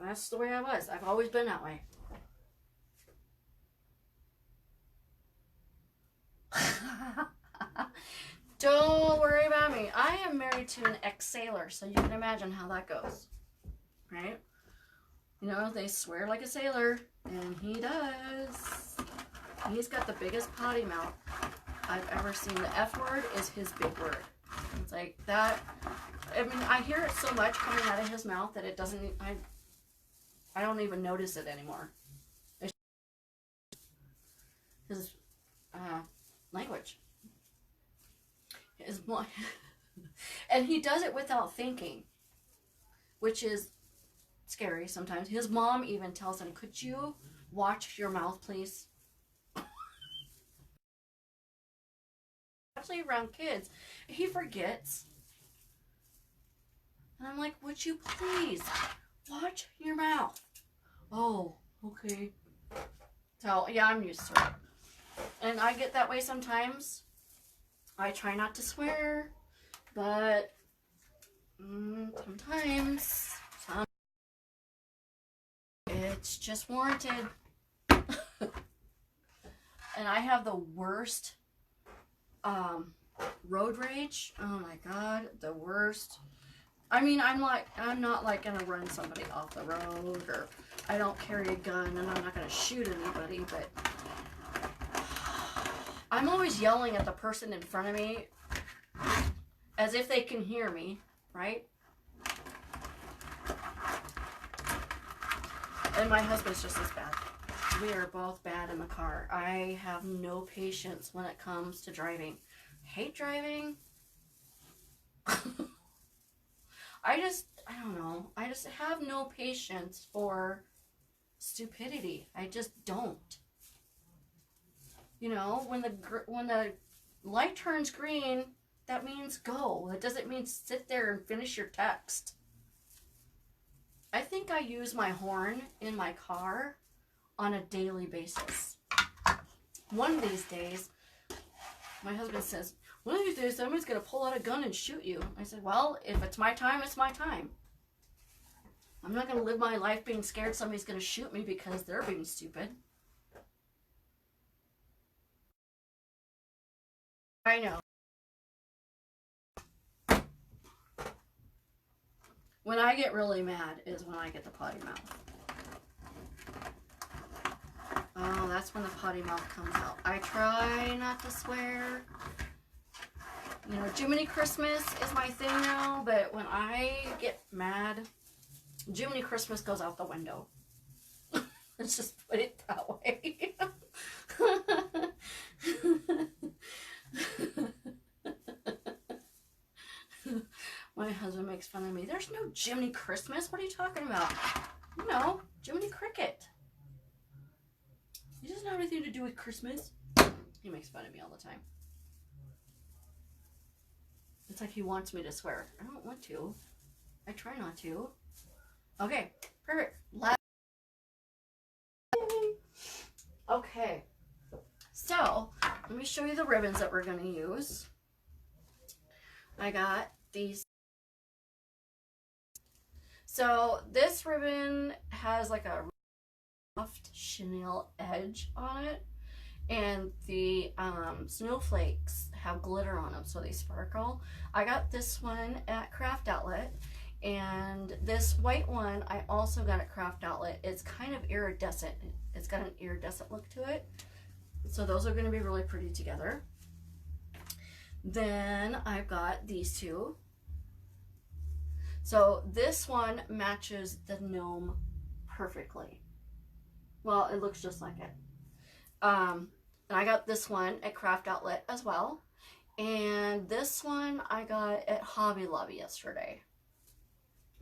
[SPEAKER 1] that's the way I was. I've always been that way. Don't worry about me. I am married to an ex-sailor, so you can imagine how that goes. Right? You know, they swear like a sailor, and he does. He's got the biggest potty mouth I've ever seen. The F word is his big word. It's like that. I mean, I hear it so much coming out of his mouth that it doesn't, I don't even notice it anymore. It's his language. His, and he does it without thinking, which is scary sometimes. His mom even tells him, "Could you watch your mouth, please?" Especially around kids. He forgets. And I'm like, "Would you please watch your mouth?" Oh, okay. So, yeah, I'm used to it. And I get that way sometimes. I try not to swear, but sometimes it's just warranted. And I have the worst road rage. Oh my god, the worst. I mean, I'm not like gonna run somebody off the road, or I don't carry a gun and I'm not gonna shoot anybody, but I'm always yelling at the person in front of me as if they can hear me, right? And my husband's just as bad. We are both bad in the car. I have no patience when it comes to driving. Hate driving. I don't know. I just have no patience for stupidity. I just don't. You know, when the light turns green, that means go. That doesn't mean sit there and finish your text. I think I use my horn in my car on a daily basis. One of these days, my husband says, "One of these days somebody's going to pull out a gun and shoot you." I said, "Well, if it's my time, it's my time. I'm not going to live my life being scared somebody's going to shoot me because they're being stupid." I know. When I get really mad is when I get the potty mouth. Oh that's when the potty mouth comes out. I try not to swear. You know, Jiminy Christmas is my thing now, but when I get mad, Jiminy Christmas goes out the window. Let's just put it that way. My husband makes fun of me. There's no Jiminy Christmas. What are you talking about? You know, Jiminy Cricket. He doesn't have anything to do with Christmas. He makes fun of me all the time. It's like he wants me to swear. I don't want to. I try not to. Okay, perfect. Okay, so let me show you the ribbons that we're going to use. I got these. So this ribbon has like a soft chenille edge on it, and the snowflakes have glitter on them, so they sparkle. I got this one at Craft Outlet, and this white one I also got at Craft Outlet. It's kind of iridescent. It's got an iridescent look to it, so those are going to be really pretty together. Then I've got these two. So this one matches the gnome perfectly. Well, it looks just like it. And I got this one at Craft Outlet as well. And this one I got at Hobby Lobby yesterday.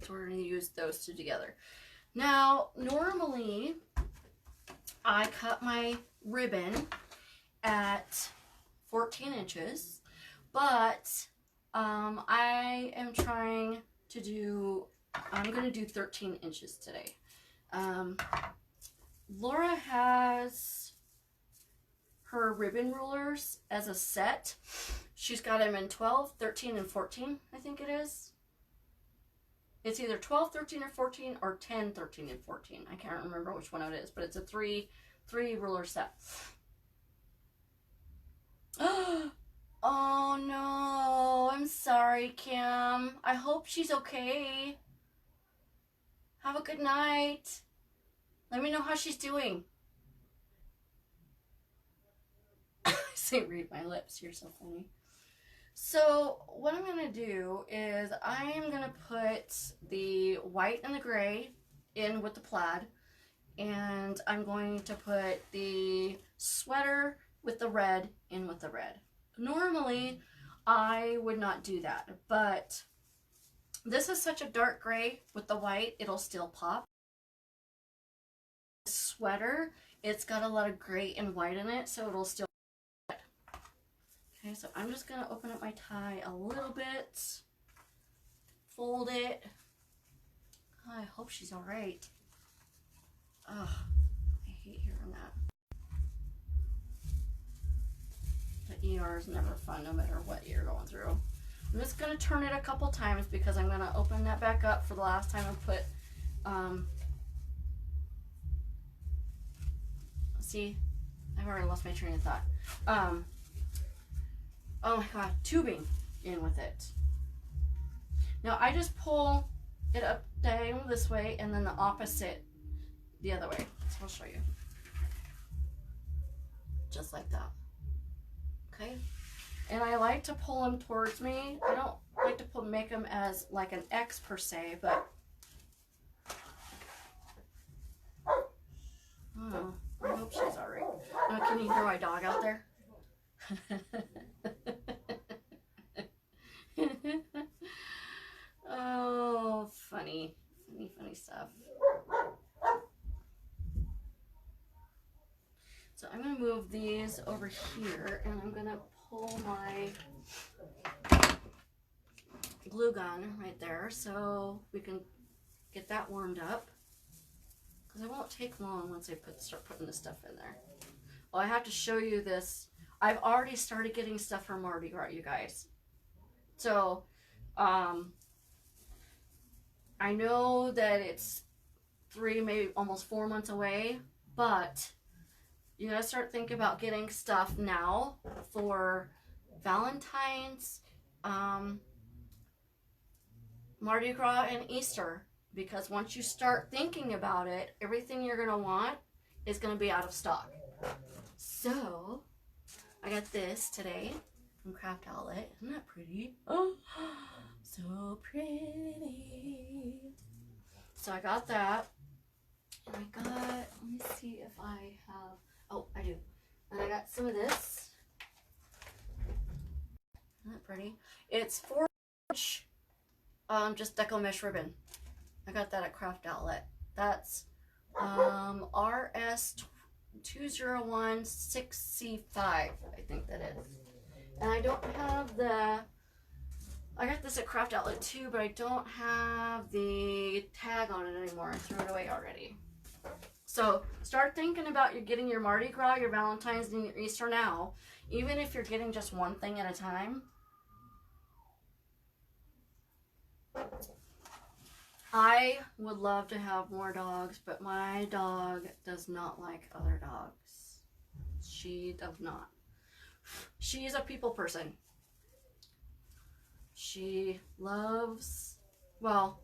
[SPEAKER 1] So we're going to use those two together. Now, normally I cut my ribbon at 14 inches, but I am trying to do, I'm going to do 13 inches today. Laura has her ribbon rulers as a set. She's got them in 12, 13, and 14, I think it is. It's either 12, 13, or 14, or 10, 13, and 14. I can't remember which one it is, but it's a three ruler set. Oh no, I'm sorry, Kim. I hope she's okay. Have a good night. Let me know how she's doing. I say read my lips. You're so funny. So what I'm going to do is I am going to put the white and the gray in with the plaid. And I'm going to put the sweater with the red in with the red. Normally, I would not do that. But this is such a dark gray with the white, it'll still pop. Sweater, it's got a lot of gray and white in it, so it'll still. Okay, so I'm just going to open up my tie a little bit, fold it. Oh, I hope she's all right. Ugh, I hate hearing that. The ER is never fun, no matter what you're going through. I'm just going to turn it a couple times because I'm going to open that back up for the last time and put, see, I've already lost my train of thought. Oh my god, tubing in with it. Now I just pull it up diagonal this way and then the opposite the other way. So I'll show you. Just like that. Okay? And I like to pull them towards me. I don't like to make them as like an X per se, but oh, I hope she's alright. Oh, can you hear my dog out there? Oh, funny stuff. So I'm going to move these over here and I'm going to pull my glue gun right there so we can get that warmed up, because it won't take long once I start putting this stuff in there. Well, I have to show you this. I've already started getting stuff for Mardi Gras, you guys. So, I know that it's 3, maybe almost 4 months away, but you gotta start thinking about getting stuff now for Valentine's, Mardi Gras, and Easter, because once you start thinking about it, everything you're gonna want is gonna be out of stock. So I got this today from Craft Outlet. Isn't that pretty? Oh, so pretty. So I got that. And I got, let me see if I have, oh, I do. And I got some of this. Isn't that pretty? It's 4-inch, just deco mesh ribbon. I got that at Craft Outlet. That's RS 2016C5, I think that is. And I don't have the, I got this at Craft Outlet too, but I don't have the tag on it anymore. I threw it away already. So start thinking about you getting your Mardi Gras, your Valentine's, and your Easter now. Even if you're getting just one thing at a time. I would love to have more dogs, but my dog does not like other dogs. She does not. She's a people person. She loves, well,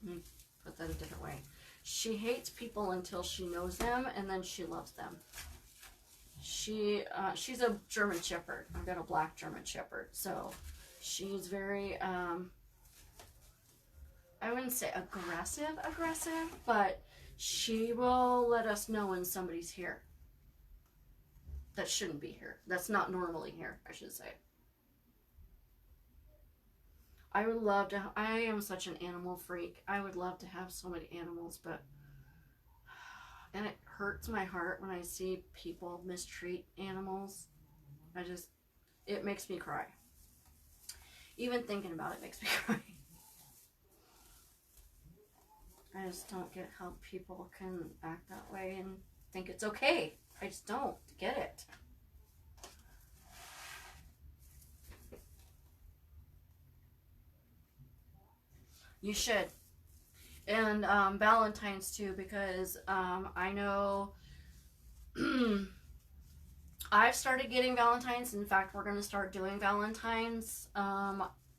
[SPEAKER 1] let me put that a different way. She hates people until she knows them, and then she loves them. She's a German Shepherd. I've got a black German Shepherd, so she's very, I wouldn't say aggressive, but she will let us know when somebody's here that shouldn't be here. That's not normally here, I should say. I would love to, I am such an animal freak. I would love to have so many animals, but, and it hurts my heart when I see people mistreat animals. It makes me cry. Even thinking about it makes me cry. I just don't get how people can act that way and think it's okay. I just don't get it. You should. And Valentine's too, because I know I've started getting Valentine's. In fact, we're going to start doing Valentine's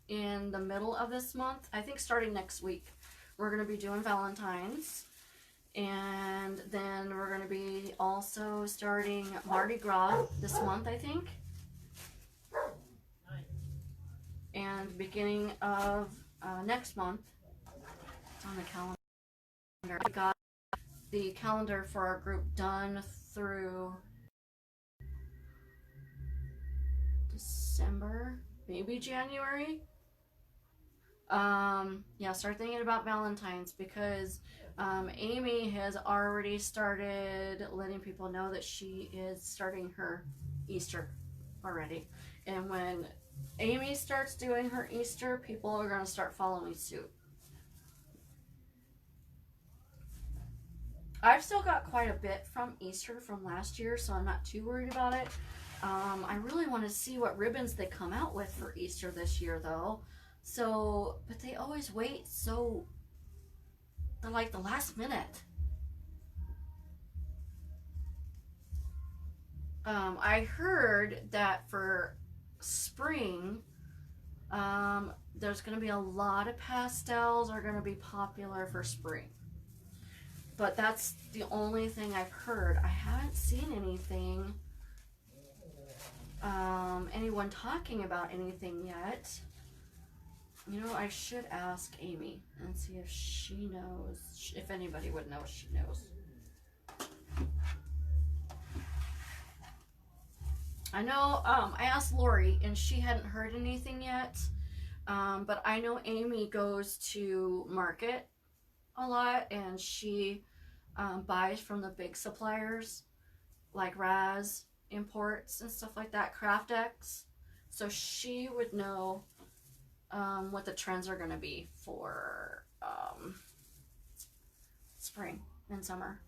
[SPEAKER 1] in the middle of this month. I think starting next week, we're going to be doing Valentine's. And then we're going to be also starting Mardi Gras this month, I think. And beginning of next month, it's on the calendar. I got the calendar for our group done through December, maybe January. Yeah, start thinking about Valentine's, because Amy has already started letting people know that she is starting her Easter already. And when Amy starts doing her Easter, people are going to start following suit. I've still got quite a bit from Easter from last year, so I'm not too worried about it. I really want to see what ribbons they come out with for Easter this year, though. So, but they always wait, so they're like the last minute. I heard that for spring, there's going to be a lot of pastels are going to be popular for spring. But that's the only thing I've heard. I haven't seen anything, anyone talking about anything yet. You know, I should ask Amy and see if she knows, if anybody would know, she knows. I know, I asked Lori and she hadn't heard anything yet. But I know Amy goes to market a lot, and she buys from the big suppliers like Raz Imports and stuff like that, CraftX. So she would know what the trends are going to be for spring and summer.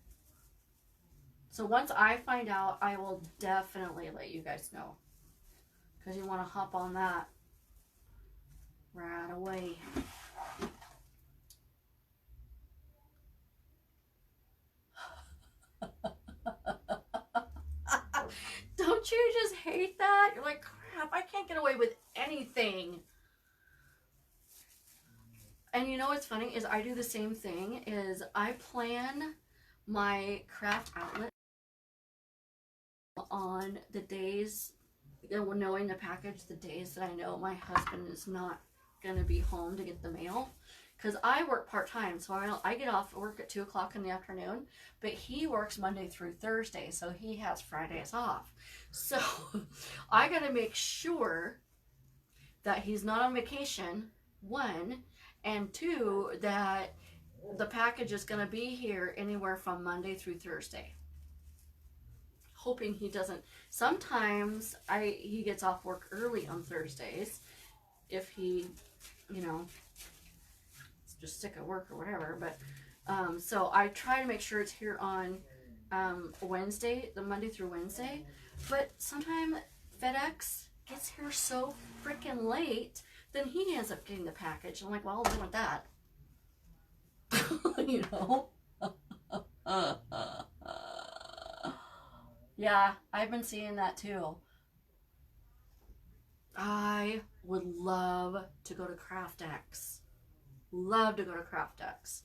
[SPEAKER 1] So once I find out, I will definitely let you guys know, because you want to hop on that right away. Don't you just hate that? You're like, crap, I can't get away with anything. And you know what's funny is I do the same thing, is I plan my Craft Outlet on the days, knowing the package, the days that I know my husband is not going to be home to get the mail. Because I work part-time, so I get off work at 2 o'clock in the afternoon, but he works Monday through Thursday, so he has Fridays off. So I got to make sure that he's not on vacation, one, and two, that the package is going to be here anywhere from Monday through Thursday. Hoping he doesn't. Sometimes he gets off work early on Thursdays if he, you know, just sick of work or whatever. But so I try to make sure it's here on Wednesday, the Monday through Wednesday. But sometimes FedEx gets here so freaking late, then he ends up getting the package. I'm like, well, I'll deal with that. You know? Yeah, I've been seeing that too. I would love to go to CraftX. Love to go to CraftX.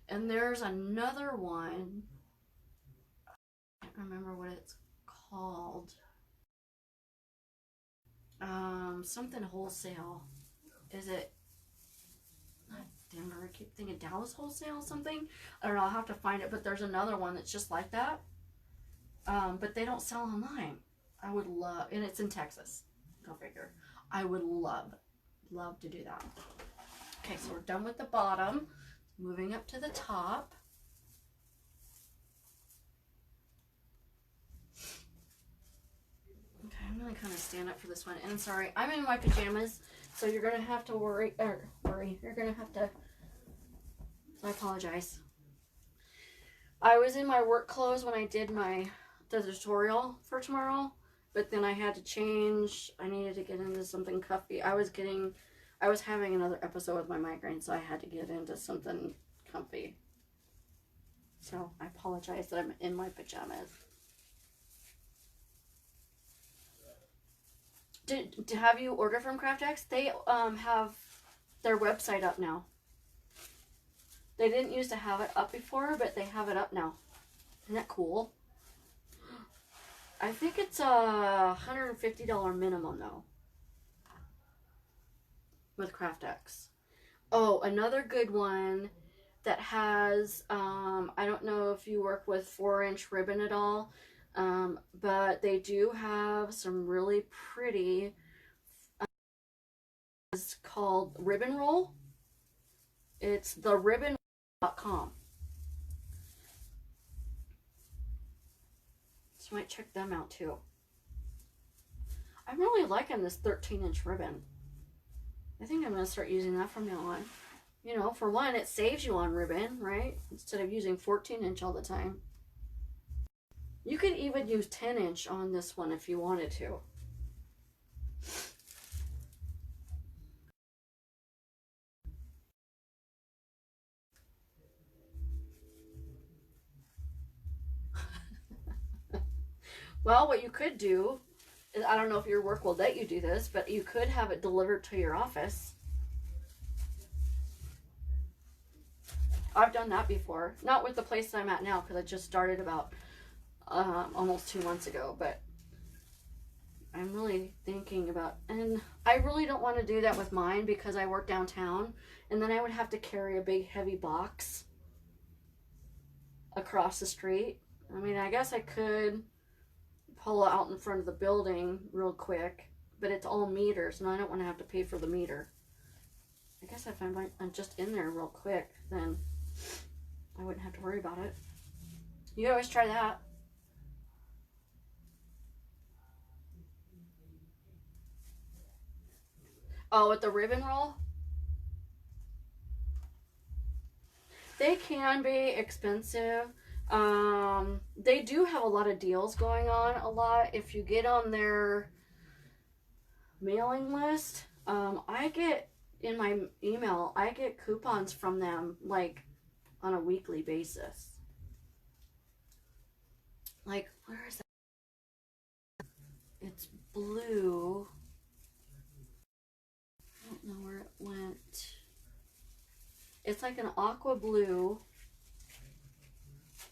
[SPEAKER 1] And there's another one. I can't remember what it's called. Something wholesale. Is it not Denver? I keep thinking Dallas Wholesale something. I don't know. I'll have to find it. But there's another one that's just like that. But they don't sell online. I would love, and it's in Texas. Go figure. I would love to do that. Okay, so we're done with the bottom. Moving up to the top. Okay, I'm gonna kind of stand up for this one. And sorry, I'm in my pajamas, so you're gonna have to worry. You're gonna have to. I apologize. I was in my work clothes when I did the tutorial for tomorrow, but then I had to change. I needed to get into something comfy. I was having another episode with my migraine, so I had to get into something comfy. So I apologize that I'm in my pajamas. To have you order from CraftX? They have their website up now. They didn't used to have it up before, but they have it up now. Isn't that cool? I think it's a $150 minimum though with CraftX. Oh, another good one that has, I don't know if you work with 4-inch ribbon at all, but they do have some really pretty, it's called Ribbon Roll. It's theribbon.com. So you might check them out too. I'm really liking this 13-inch ribbon. I think I'm going to start using that from now on. You know, for one, it saves you on ribbon, right? Instead of using 14-inch all the time. You could even use 10-inch on this one if you wanted to. Well, what you could do is, I don't know if your work will let you do this, but you could have it delivered to your office. I've done that before. Not with the place I'm at now, because I just started about almost 2 months ago, but I'm really thinking about, and I really don't want to do that with mine because I work downtown, and then I would have to carry a big heavy box across the street. I mean, I guess I could pull out in front of the building real quick, but it's all meters, and I don't want to have to pay for the meter. I guess if I'm just in there real quick, then I wouldn't have to worry about it. You always try that. Oh, with the ribbon roll? They can be expensive. They do have a lot of deals going on a lot. If you get on their mailing list, I get in my email, I get coupons from them like on a weekly basis. Like, where is that? It's blue. I don't know where it went. It's like an aqua blue.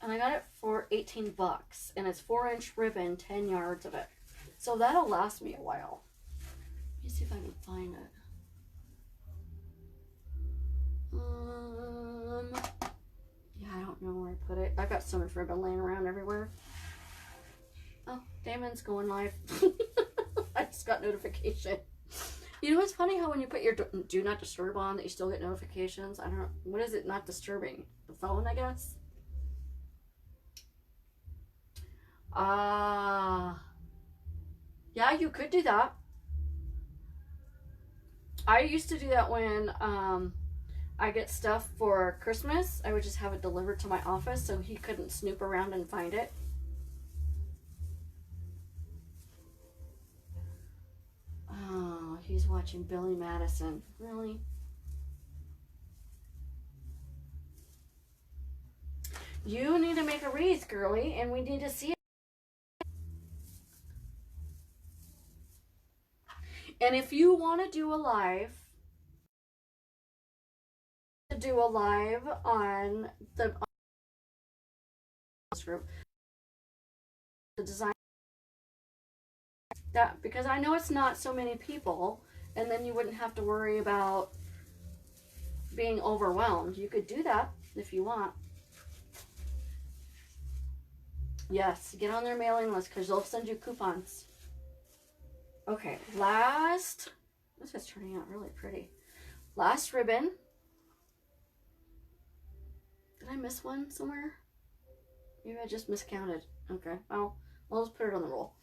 [SPEAKER 1] And I got it for 18 bucks. And it's 4-inch ribbon, 10 yards of it. So that'll last me a while. Let me see if I can find it. Yeah, I don't know where I put it. I've got so much ribbon laying around everywhere. Oh, Damon's going live. I just got notification. You know what's funny how when you put your do not disturb on that you still get notifications? I don't know. What is it not disturbing? The phone, I guess? Yeah, you could do that. I used to do that when I get stuff for Christmas. I would just have it delivered to my office so he couldn't snoop around and find it. Oh, he's watching Billy Madison. Really? You need to make a wreath, girly, and we need to see it. And if you want to do a live, on the group, the design that, because I know it's not so many people, and then you wouldn't have to worry about being overwhelmed. You could do that if you want. Yes, get on their mailing list because they'll send you coupons. Okay, this is turning out really pretty. Last ribbon. Did I miss one somewhere? Maybe I just miscounted. Okay, well, I'll just put it on the roll.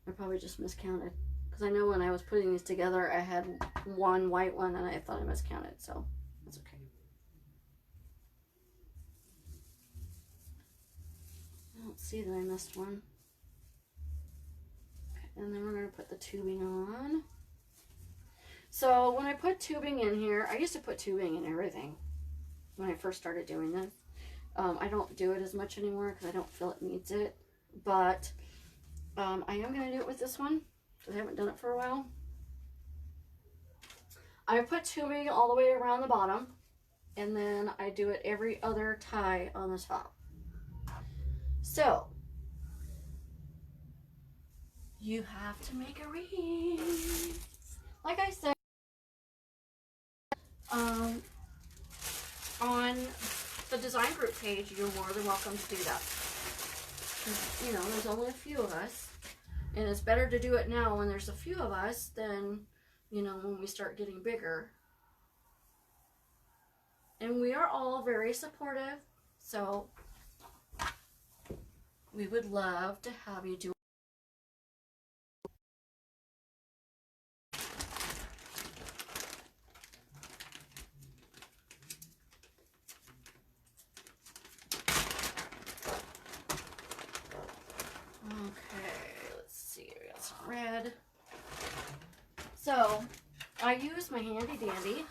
[SPEAKER 1] I probably just miscounted. Because I know when I was putting these together, I had one white one and I thought I miscounted, so that's okay. I don't see that I missed one. Okay, and then we're going to put the tubing on. So when I put tubing in here, I used to put tubing in everything when I first started doing this. I don't do it as much anymore because I don't feel it needs it. But I am going to do it with this one because I haven't done it for a while. I put tubing all the way around the bottom, and then I do it every other tie on the top. So you have to make a wreath. Like I said, on the design group page, you're more than welcome to do that. You know, there's only a few of us, and it's better to do it now when there's a few of us than, you know, when we start getting bigger. And we are all very supportive, so we would love to have you do. Okay, let's see, we got some red. So I use my handy dandy.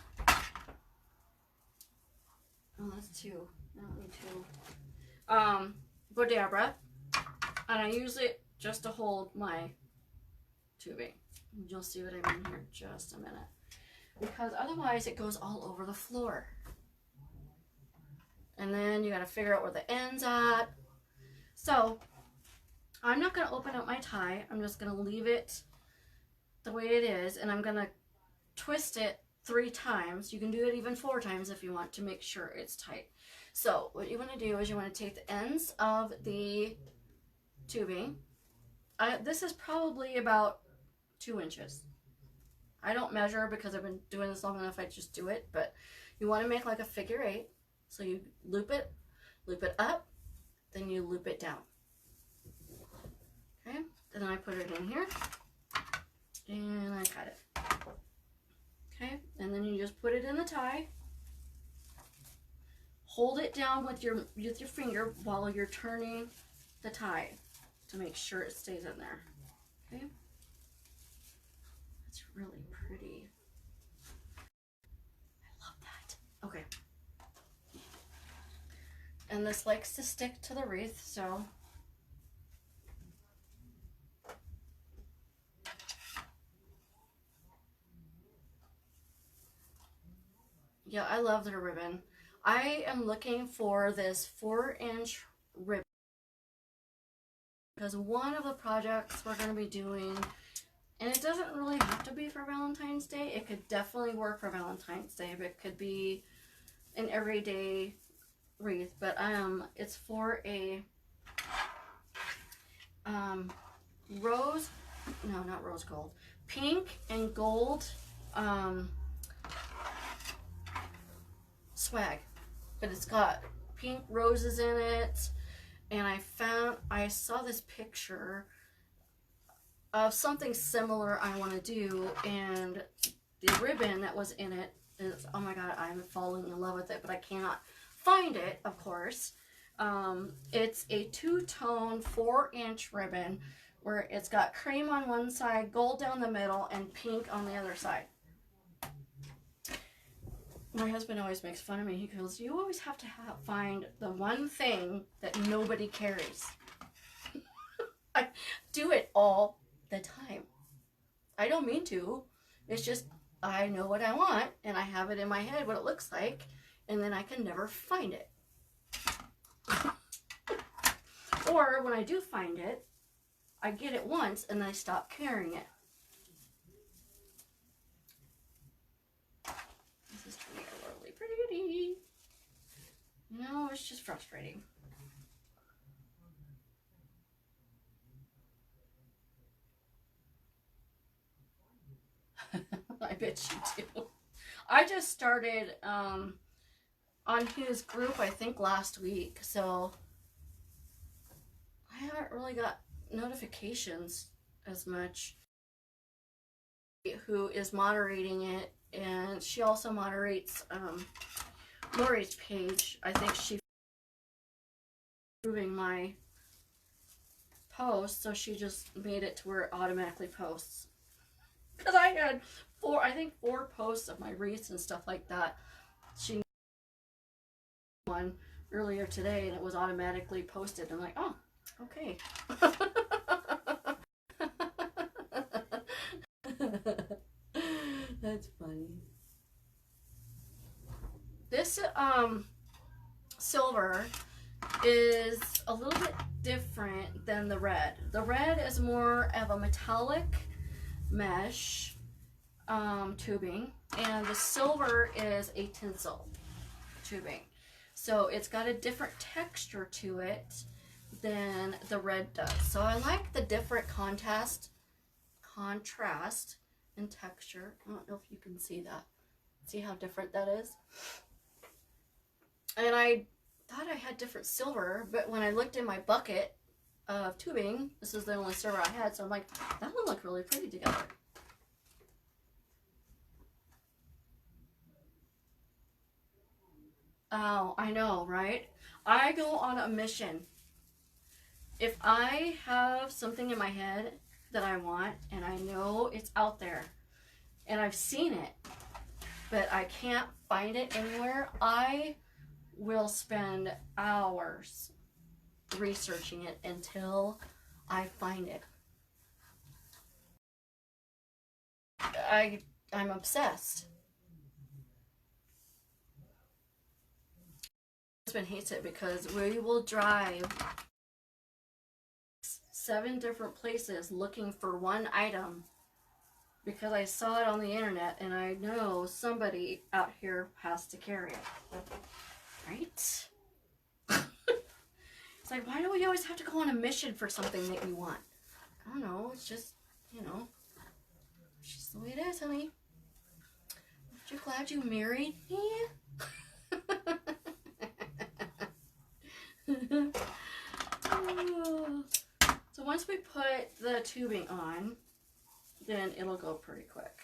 [SPEAKER 1] Oh, that's two. I don't need two. Bodabra, and I use it just to hold my tubing. You'll see what I mean here in just a minute, because otherwise it goes all over the floor. And then you got to figure out where the end's at. So I'm not going to open up my tie. I'm just going to leave it the way it is, and I'm going to twist it 3 times. You can do it even 4 times if you want to make sure it's tight. So what you want to do is you want to take the ends of the tubing. This is probably about 2 inches. I don't measure because I've been doing this long enough. I just do it, but you want to make like a figure 8. So you loop it up, then you loop it down. Okay, and then I put it in here, and I cut it. Okay, and then you just put it in the tie. Hold it down with your finger while you're turning the tie to make sure it stays in there. Okay, that's really pretty. I love that. Okay, and this likes to stick to the wreath, so yeah, I love their ribbon. I am looking for this 4-inch ribbon. Because one of the projects we're going to be doing, and it doesn't really have to be for Valentine's Day. It could definitely work for Valentine's Day, but it could be an everyday wreath. But it's for a rose, no, not rose gold, pink and gold swag. But it's got pink roses in it. And I saw this picture of something similar I want to do, and the ribbon that was in it is, oh my god, I'm falling in love with it, but I cannot find it, of course. It's a two-tone 4-inch ribbon where it's got cream on one side, gold down the middle, and pink on the other side. My husband always makes fun of me. He goes, you always have to find the one thing that nobody carries. I do it all the time. I don't mean to. It's just I know what I want, and I have it in my head what it looks like, and then I can never find it. Or when I do find it, I get it once, and then I stop carrying it. This is turning out really pretty. No, it's just frustrating. I bet you do. I just started on his group, I think last week, so I haven't really got notifications as much. Who is moderating it, and she also moderates Lori's page. I think she's approving my post, so she just made it to where it automatically posts. Because I had four posts of my wreaths and stuff like that. She one earlier today, and it was automatically posted. I'm like, oh, okay. That's funny. This silver is a little bit different than the red. The red is more of a metallic mesh tubing, and the silver is a tinsel tubing. So it's got a different texture to it than the red does. So I like the different contrast and texture. I don't know if you can see that. See how different that is? And I thought I had different silver, but when I looked in my bucket of tubing, this is the only silver I had, so I'm like, that one looked really pretty together. Oh, I know, right? I go on a mission. If I have something in my head that I want, and I know it's out there, and I've seen it, but I can't find it anywhere, I will spend hours researching it until I find it. I'm obsessed. My husband hates it because we will drive 7 different places looking for one item because I saw it on the internet and I know somebody out here has to carry it. Right? It's like, why do we always have to go on a mission for something that you want? I don't know. It's just, you know, it's just the way it is, honey. Aren't you glad you married me? So once we put the tubing on, then it'll go pretty quick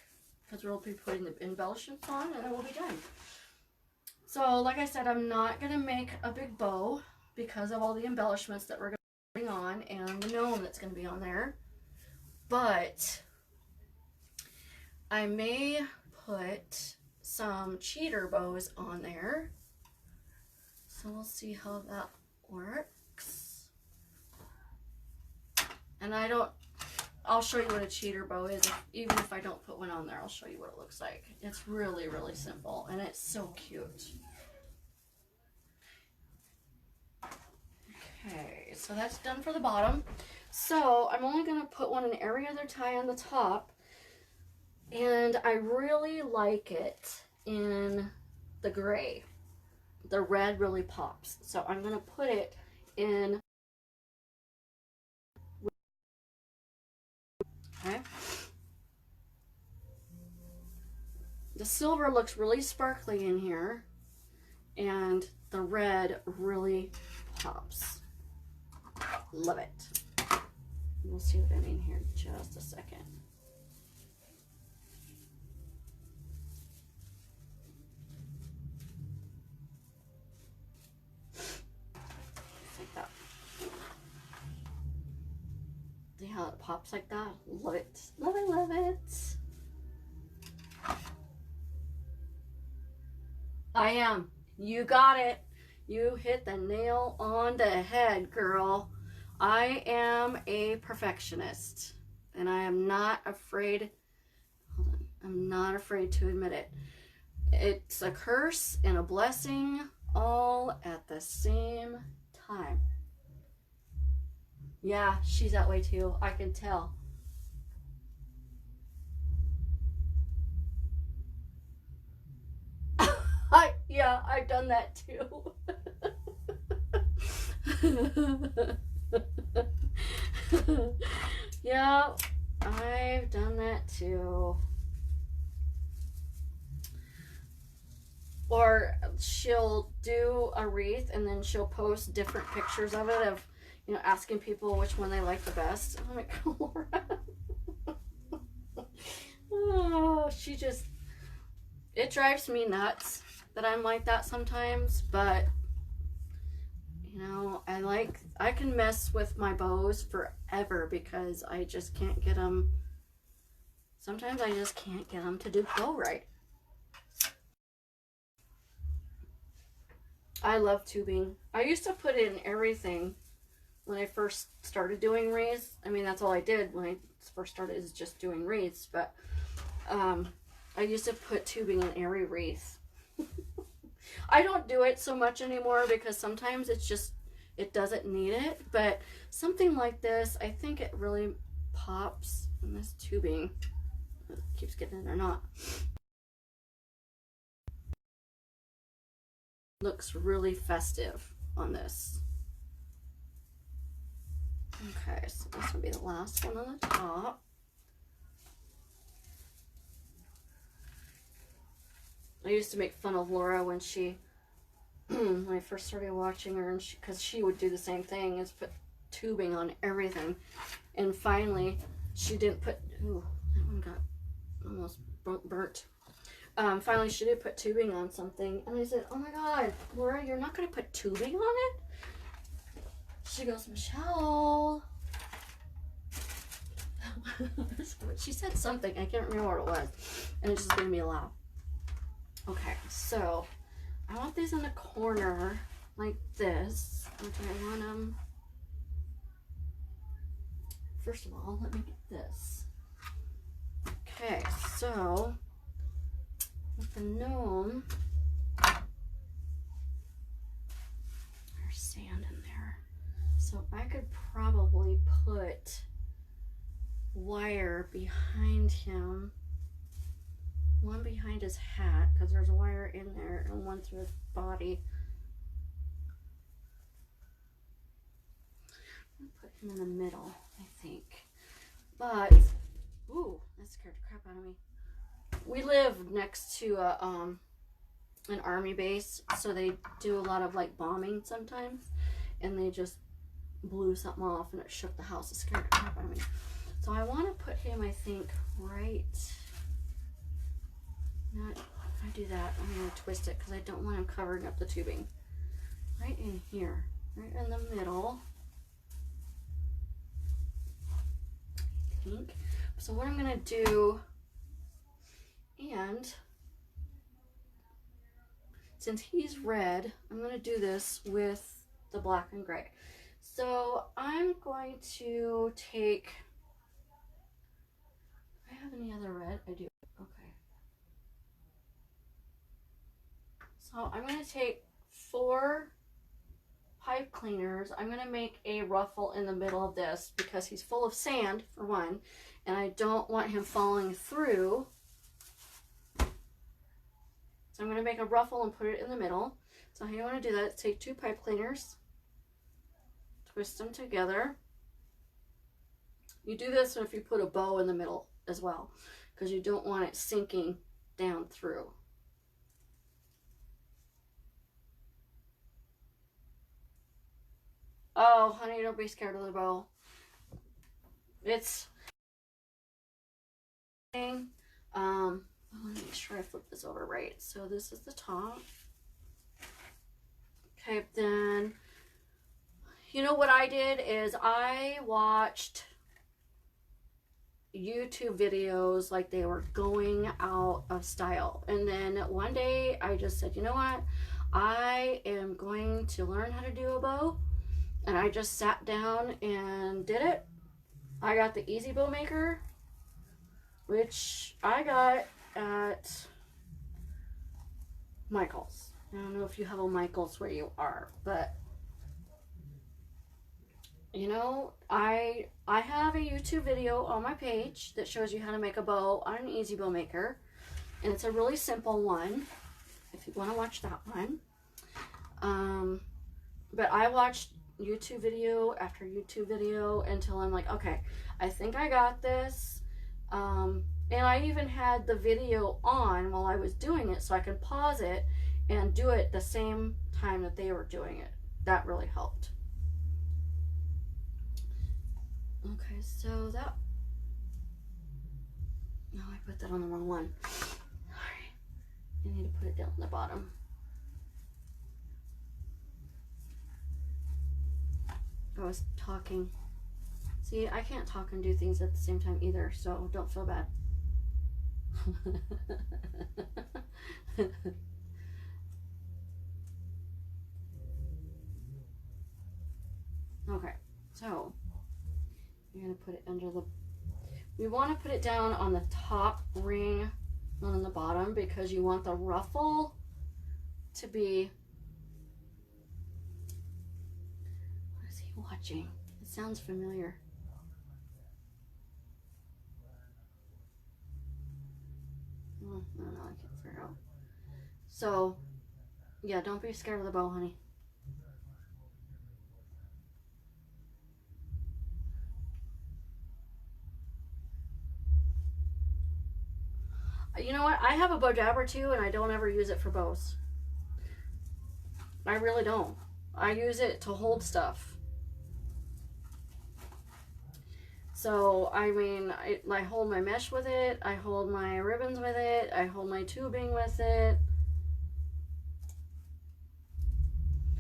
[SPEAKER 1] because we'll be putting the embellishments on and then we'll be done. So like I said, I'm not going to make a big bow because of all the embellishments that we're going to be putting on and the gnome that's going to be on there. But I may put some cheater bows on there. So we'll see how that works. And I'll show you what a cheater bow is. Even if I don't put one on there, I'll show you what it looks like. It's really, really simple, and it's so cute. Okay, so that's done for the bottom. So I'm only going to put one in every other tie on the top. And I really like it in the gray. The red really pops. So I'm going to put it in. Okay. The silver looks really sparkly in here. And the red really pops. Love it. We'll see what I mean here in just a second. Like that. See how it pops like that? Love it. Love it, love it. I am. You got it. You hit the nail on the head, girl. I am a perfectionist, and I am not afraid. Hold on. I'm not afraid to admit it. It's a curse and a blessing all at the same time. Yeah, she's that way too. I can tell. Yeah, I've done that too. Yeah, I've done that too. Or she'll do a wreath and then she'll post different pictures of it, of, you know, asking people which one they like the best. I'm like, Laura. Oh, she just, it drives me nuts that I'm like that sometimes, but you know, I can mess with my bows forever because I just can't get them. Sometimes I just can't get them to go right. I love tubing. I used to put it in everything when I first started doing wreaths. I mean, that's all I did when I first started, is just doing wreaths, but I used to put tubing in every wreath. I don't do it so much anymore because sometimes it's just, it doesn't need it, but something like this, I think it really pops in this tubing. It keeps getting in or not. Looks really festive on this. Okay, so this will be the last one on the top. I used to make fun of Laura when she, when I first started watching her, and because she would do the same thing, is put tubing on everything. And finally, she didn't put, ooh, that one got almost burnt. Finally, she did put tubing on something, and I said, oh my God, Laura, you're not going to put tubing on it? She goes, Michelle. She said something, I can't remember what it was, and it just made me laugh. Okay, so I want these in a corner like this. Okay, I want them. First of all, let me get this. Okay, so with the gnome, there's sand in there. So I could probably put wire behind him. One behind his hat, because there's a wire in there, and one through his body. I'm gonna put him in the middle, I think. But, ooh, that scared the crap out of me. We live next to an army base, so they do a lot of like bombing sometimes, and they just blew something off and it shook the house. It scared the crap out of me. So I want to put him, I think, right. Not, if I do that, I'm going to twist it because I don't want him covering up the tubing. Right in here, right in the middle. I think. So what I'm going to do, and since he's red, I'm going to do this with the black and gray. So I'm going to take, do I have any other red? I do. Okay. So I'm going to take 4 pipe cleaners, I'm going to make a ruffle in the middle of this because he's full of sand, for one, and I don't want him falling through. So I'm going to make a ruffle and put it in the middle. So how you want to do that is take 2 pipe cleaners, twist them together. You do this if you put a bow in the middle as well, because you don't want it sinking down through. Oh, honey, don't be scared of the bow. It's let me make sure I flip this over right. So this is the top. Okay, then you know what I did is I watched YouTube videos like they were going out of style. And then one day I just said, you know what? I am going to learn how to do a bow. And I just sat down and did it. I got the Easy Bow Maker, which I got at Michael's. I don't know if you have a Michael's where you are, but you know, I have a YouTube video on my page that shows you how to make a bow on an Easy Bow Maker, and it's a really simple one if you want to watch that one. But I watched YouTube video after YouTube video until I'm like, okay, I think I got this. And I even had the video on while I was doing it so I could pause it and do it the same time that they were doing it. That really helped. Okay, so that, no, I put that on the wrong one. Alright, I need to put it down on the bottom. I was talking. See, I can't talk and do things at the same time either, so don't feel bad. Okay, so you're going to put it under the, we want to put it down on the top ring, not on the bottom, because you want the ruffle to be, what is he watching? It sounds familiar. Oh, I don't know, I can't figure it out. So, yeah, don't be scared of the bow, honey. You know what? I have a bow jabber too, and I don't ever use it for bows. I really don't. I use it to hold stuff. So, I mean, I hold my mesh with it, I hold my ribbons with it, I hold my tubing with it.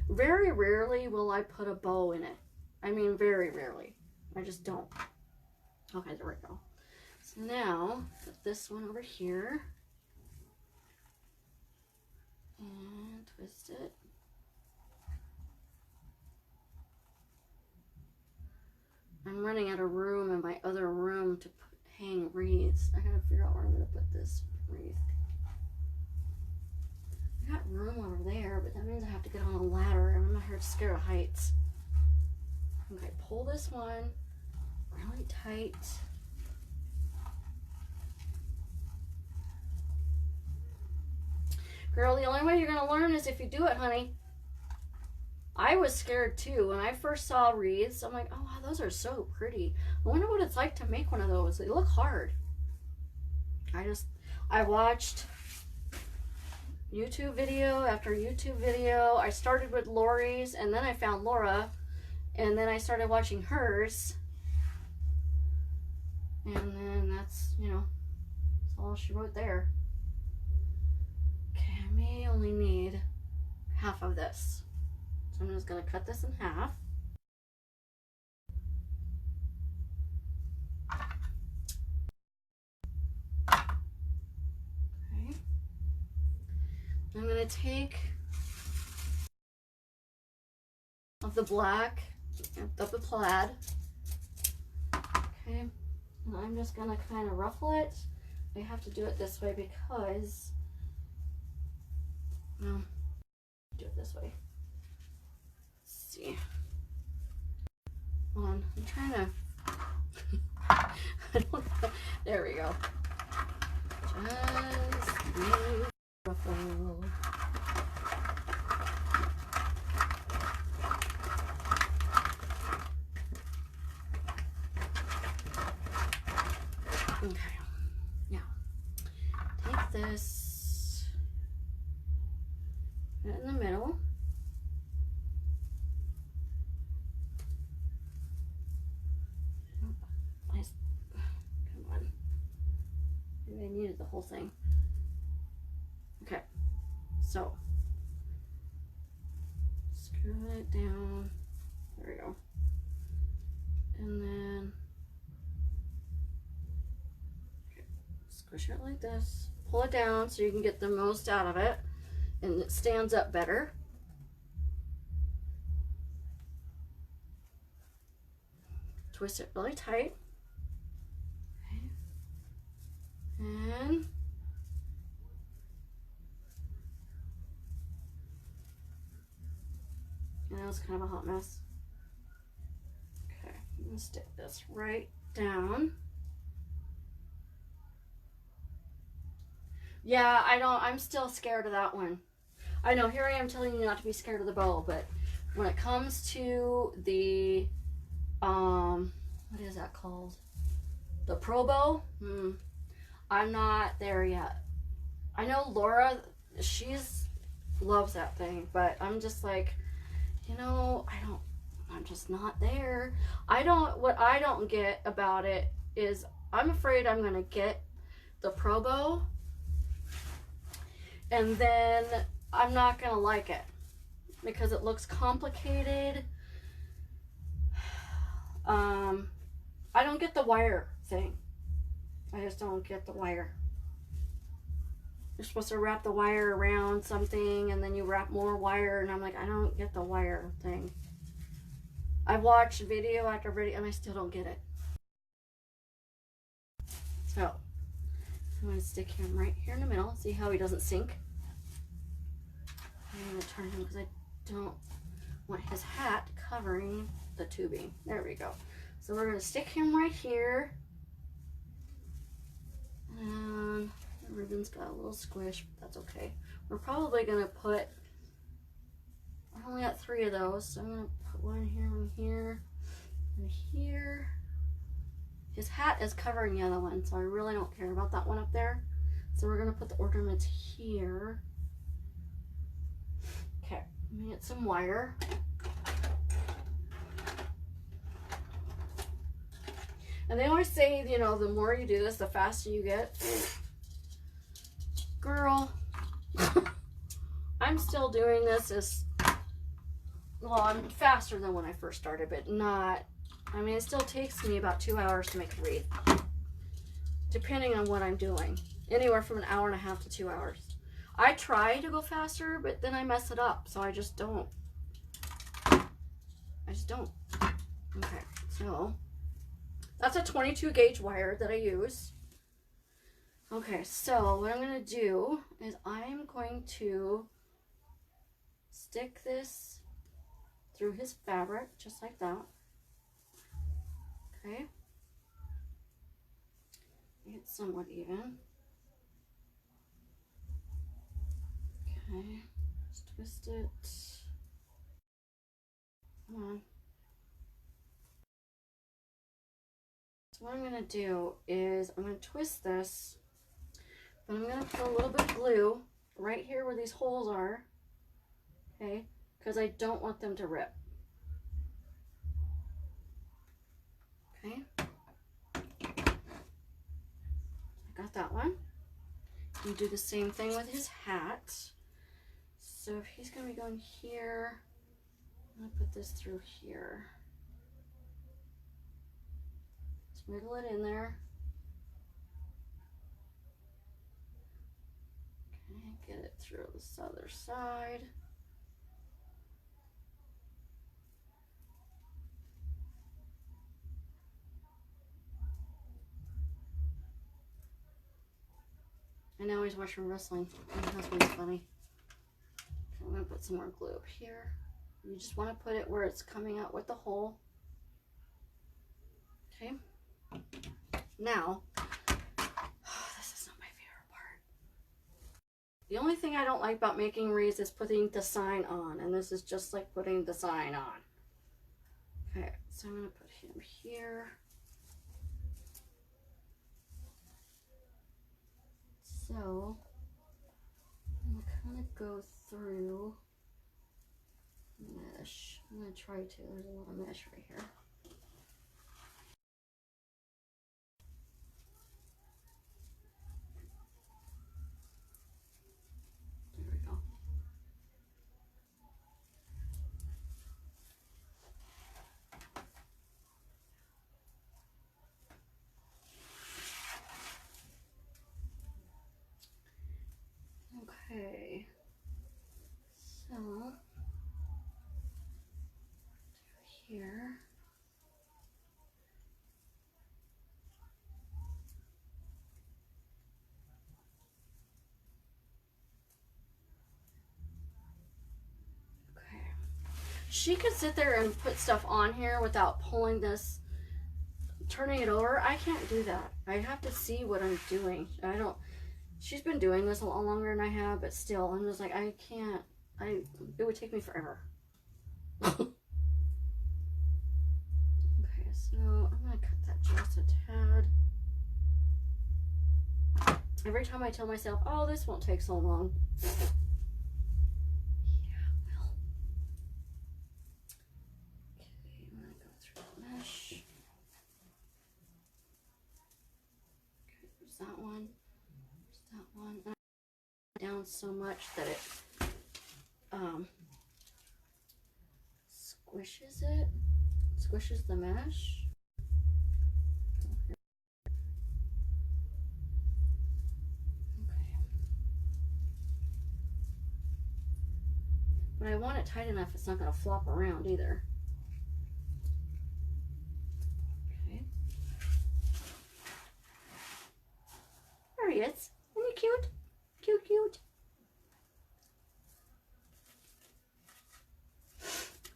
[SPEAKER 1] Very rarely will I put a bow in it. I mean, very rarely. I just don't. Okay, there we go. So now, put this one over here. And twist it. I'm running out of room in my other room to hang wreaths. I gotta figure out where I'm gonna put this wreath. I got room over there, but that means I have to get on a ladder, and I'm not here to scare of heights. Okay, pull this one really tight. Girl, the only way you're gonna learn is if you do it, honey. I was scared too. When I first saw wreaths, I'm like, oh wow, those are so pretty. I wonder what it's like to make one of those. They look hard. I watched YouTube video after YouTube video. I started with Lori's, and then I found Laura, and then I started watching hers. And then that's, you know, that's all she wrote there. Okay, I may only need half of this. So I'm just going to cut this in half. Okay. I'm going to take of the black, of the plaid. Okay. And I'm just going to kind of ruffle it. I have to do it this way because, well, do it this way. see. Hold on, I'm trying to. There we go. Just beautiful. Okay, now take this, put it in the middle. Come on. Maybe I needed the whole thing. Okay, so screw it down. There we go. And then squish it like this. Pull it down so you can get the most out of it, and it stands up better. Twist it really tight. Okay. And now it's kind of a hot mess. Okay, I'm gonna stick this right down. Yeah, I'm still scared of that one. I know, here I am telling you not to be scared of the bow, but when it comes to the, what is that called? The pro bow? I'm not there yet. I know Laura, she's loves that thing, but I'm just like, you know, I'm just not there. What I don't get about it is I'm afraid I'm gonna get the pro bow and then I'm not gonna like it because it looks complicated. I don't get the wire thing. I just don't get the wire. You're supposed to wrap the wire around something and then you wrap more wire, and I'm like, I don't get the wire thing. I've watched video after video and I still don't get it. So I'm going to stick him right here in the middle. See how he doesn't sink? I'm going to turn him because I don't want his hat covering the tubing. There we go. So we're going to stick him right here. And the ribbon's got a little squish, but that's okay. We're probably going to put, I only got 3 of those, so I'm going to put one here, and here. His hat is covering the other one, so I really don't care about that one up there. So we're going to put the ornaments here. Okay, let me get some wire. And they always say, you know, the more you do this, the faster you get. Girl, I'm still doing this as, well, I'm faster than when I first started, but not, I mean, it still takes me about 2 hours to make a wreath, depending on what I'm doing. Anywhere from 1.5 hours to 2 hours. I try to go faster, but then I mess it up, so I just don't. Okay, so that's a 22 gauge wire that I use. Okay, so what I'm going to do is I'm going to stick this through his fabric, just like that. Okay. Make it somewhat even. Okay, just twist it. Come on. So what I'm going to do is I'm going to twist this, but I'm going to put a little bit of glue right here where these holes are, okay, because I don't want them to rip. Okay, I got that one. You do the same thing with his hat. So if he's going to be going here, I'm going to put this through here. Just wiggle it in there. Okay, get it through this other side. I now he's watching wrestling. My husband's funny. Okay, I'm going to put some more glue up here. You just want to put it where it's coming out with the hole. Okay. Now, this is not my favorite part. The only thing I don't like about making wreaths is putting the sign on, and this is just like putting the sign on. Okay, so I'm going to put him here. So, I'm going to kind of go through mesh. I'm going to try to. There's a lot of mesh right here. There we go. Okay. So, here. Okay. She could sit there and put stuff on here without pulling this, turning it over. I can't do that. I have to see what I'm doing. I don't, she's been doing this a lot longer than I have, but still, I'm just like, I can't, it would take me forever. Okay, so I'm gonna cut that just a tad. Every time I tell myself, oh, this won't take so long. Yeah, well. Okay, I'm gonna go through the mesh. Okay, there's that one. There's that one. And I down so much that it squishes the mesh. But I want it tight enough it's not going to flop around either. Okay. There he is. Isn't he cute? Cute, cute.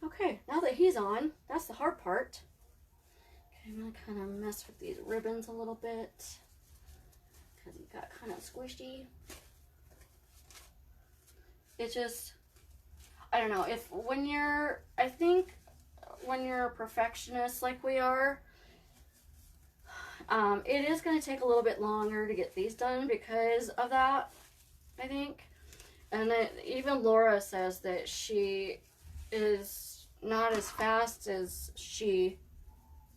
[SPEAKER 1] Okay, now that he's on, that's the hard part. Okay, I'm going to kind of mess with these ribbons a little bit because he got kind of squishy. It just, I don't know, I think when you're a perfectionist like we are, it is going to take a little bit longer to get these done because of that, I think. And even Laura says that she is not as fast as she,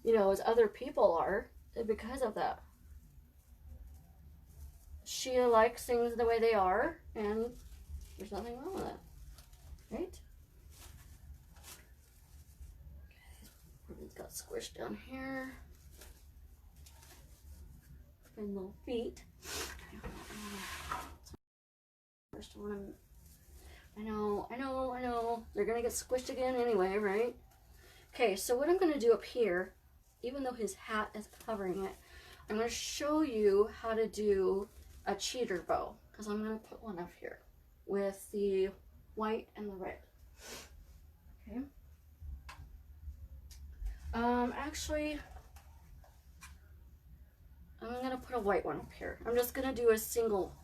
[SPEAKER 1] as other people are because of that. She likes things the way they are, and there's nothing wrong with that, right? Okay, it's got squished down here. And little feet. First one, I know. They're gonna get squished again anyway, right? Okay, so what I'm gonna do up here, even though his hat is covering it, I'm gonna show you how to do a cheater bow, because I'm gonna put one up here with the white and the red. Okay. Actually, I'm gonna put a white one up here. I'm just gonna do a single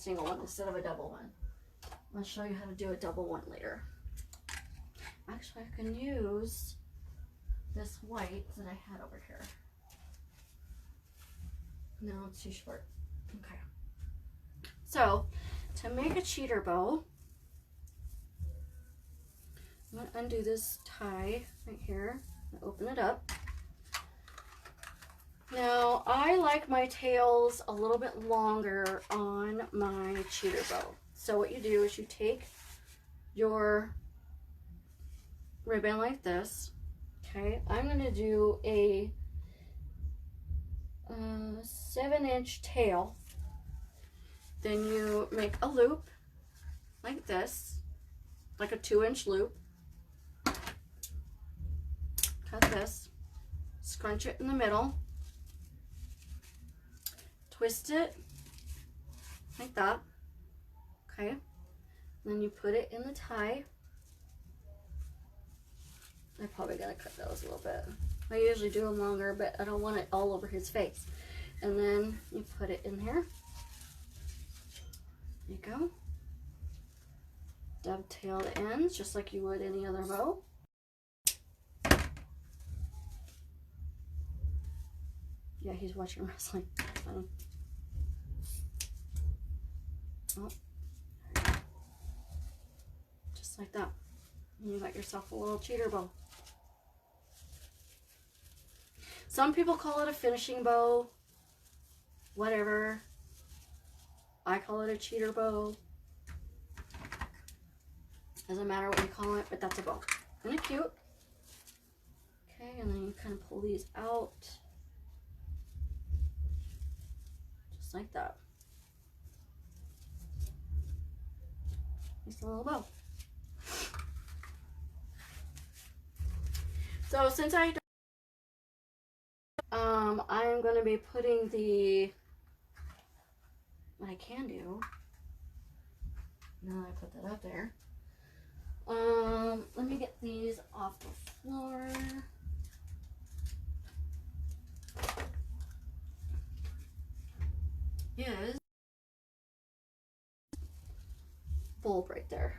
[SPEAKER 1] one instead of a double one. I'll show you how to do a double one later. Actually, I can use this white that I had over here. No, it's too short. Okay. So, to make a cheater bow, I'm gonna undo this tie right here and open it up. Now, I like my tails a little bit longer on my cheater bow. So what you do is you take your ribbon like this. Okay, I'm going to do a 7-inch tail. Then you make a loop like this, like a 2-inch loop. Cut this, scrunch it in the middle. Twist it like that, okay? Then you put it in the tie, I probably gotta cut those a little bit. I usually do them longer, but I don't want it all over his face. And then you put it in here. There you go. Dovetail the ends just like you would any other bow. Yeah, he's watching wrestling. Funny. Oh, just like that. And you got yourself a little cheater bow. Some people call it a finishing bow. Whatever. I call it a cheater bow. Doesn't matter what you call it, but that's a bow. Isn't it cute? Okay, and then you kind of pull these out. Just like that. Nice little bow. So since I I'm going to be putting what I can do, now that I put that up there, let me get these off the floor. Is bulb right there.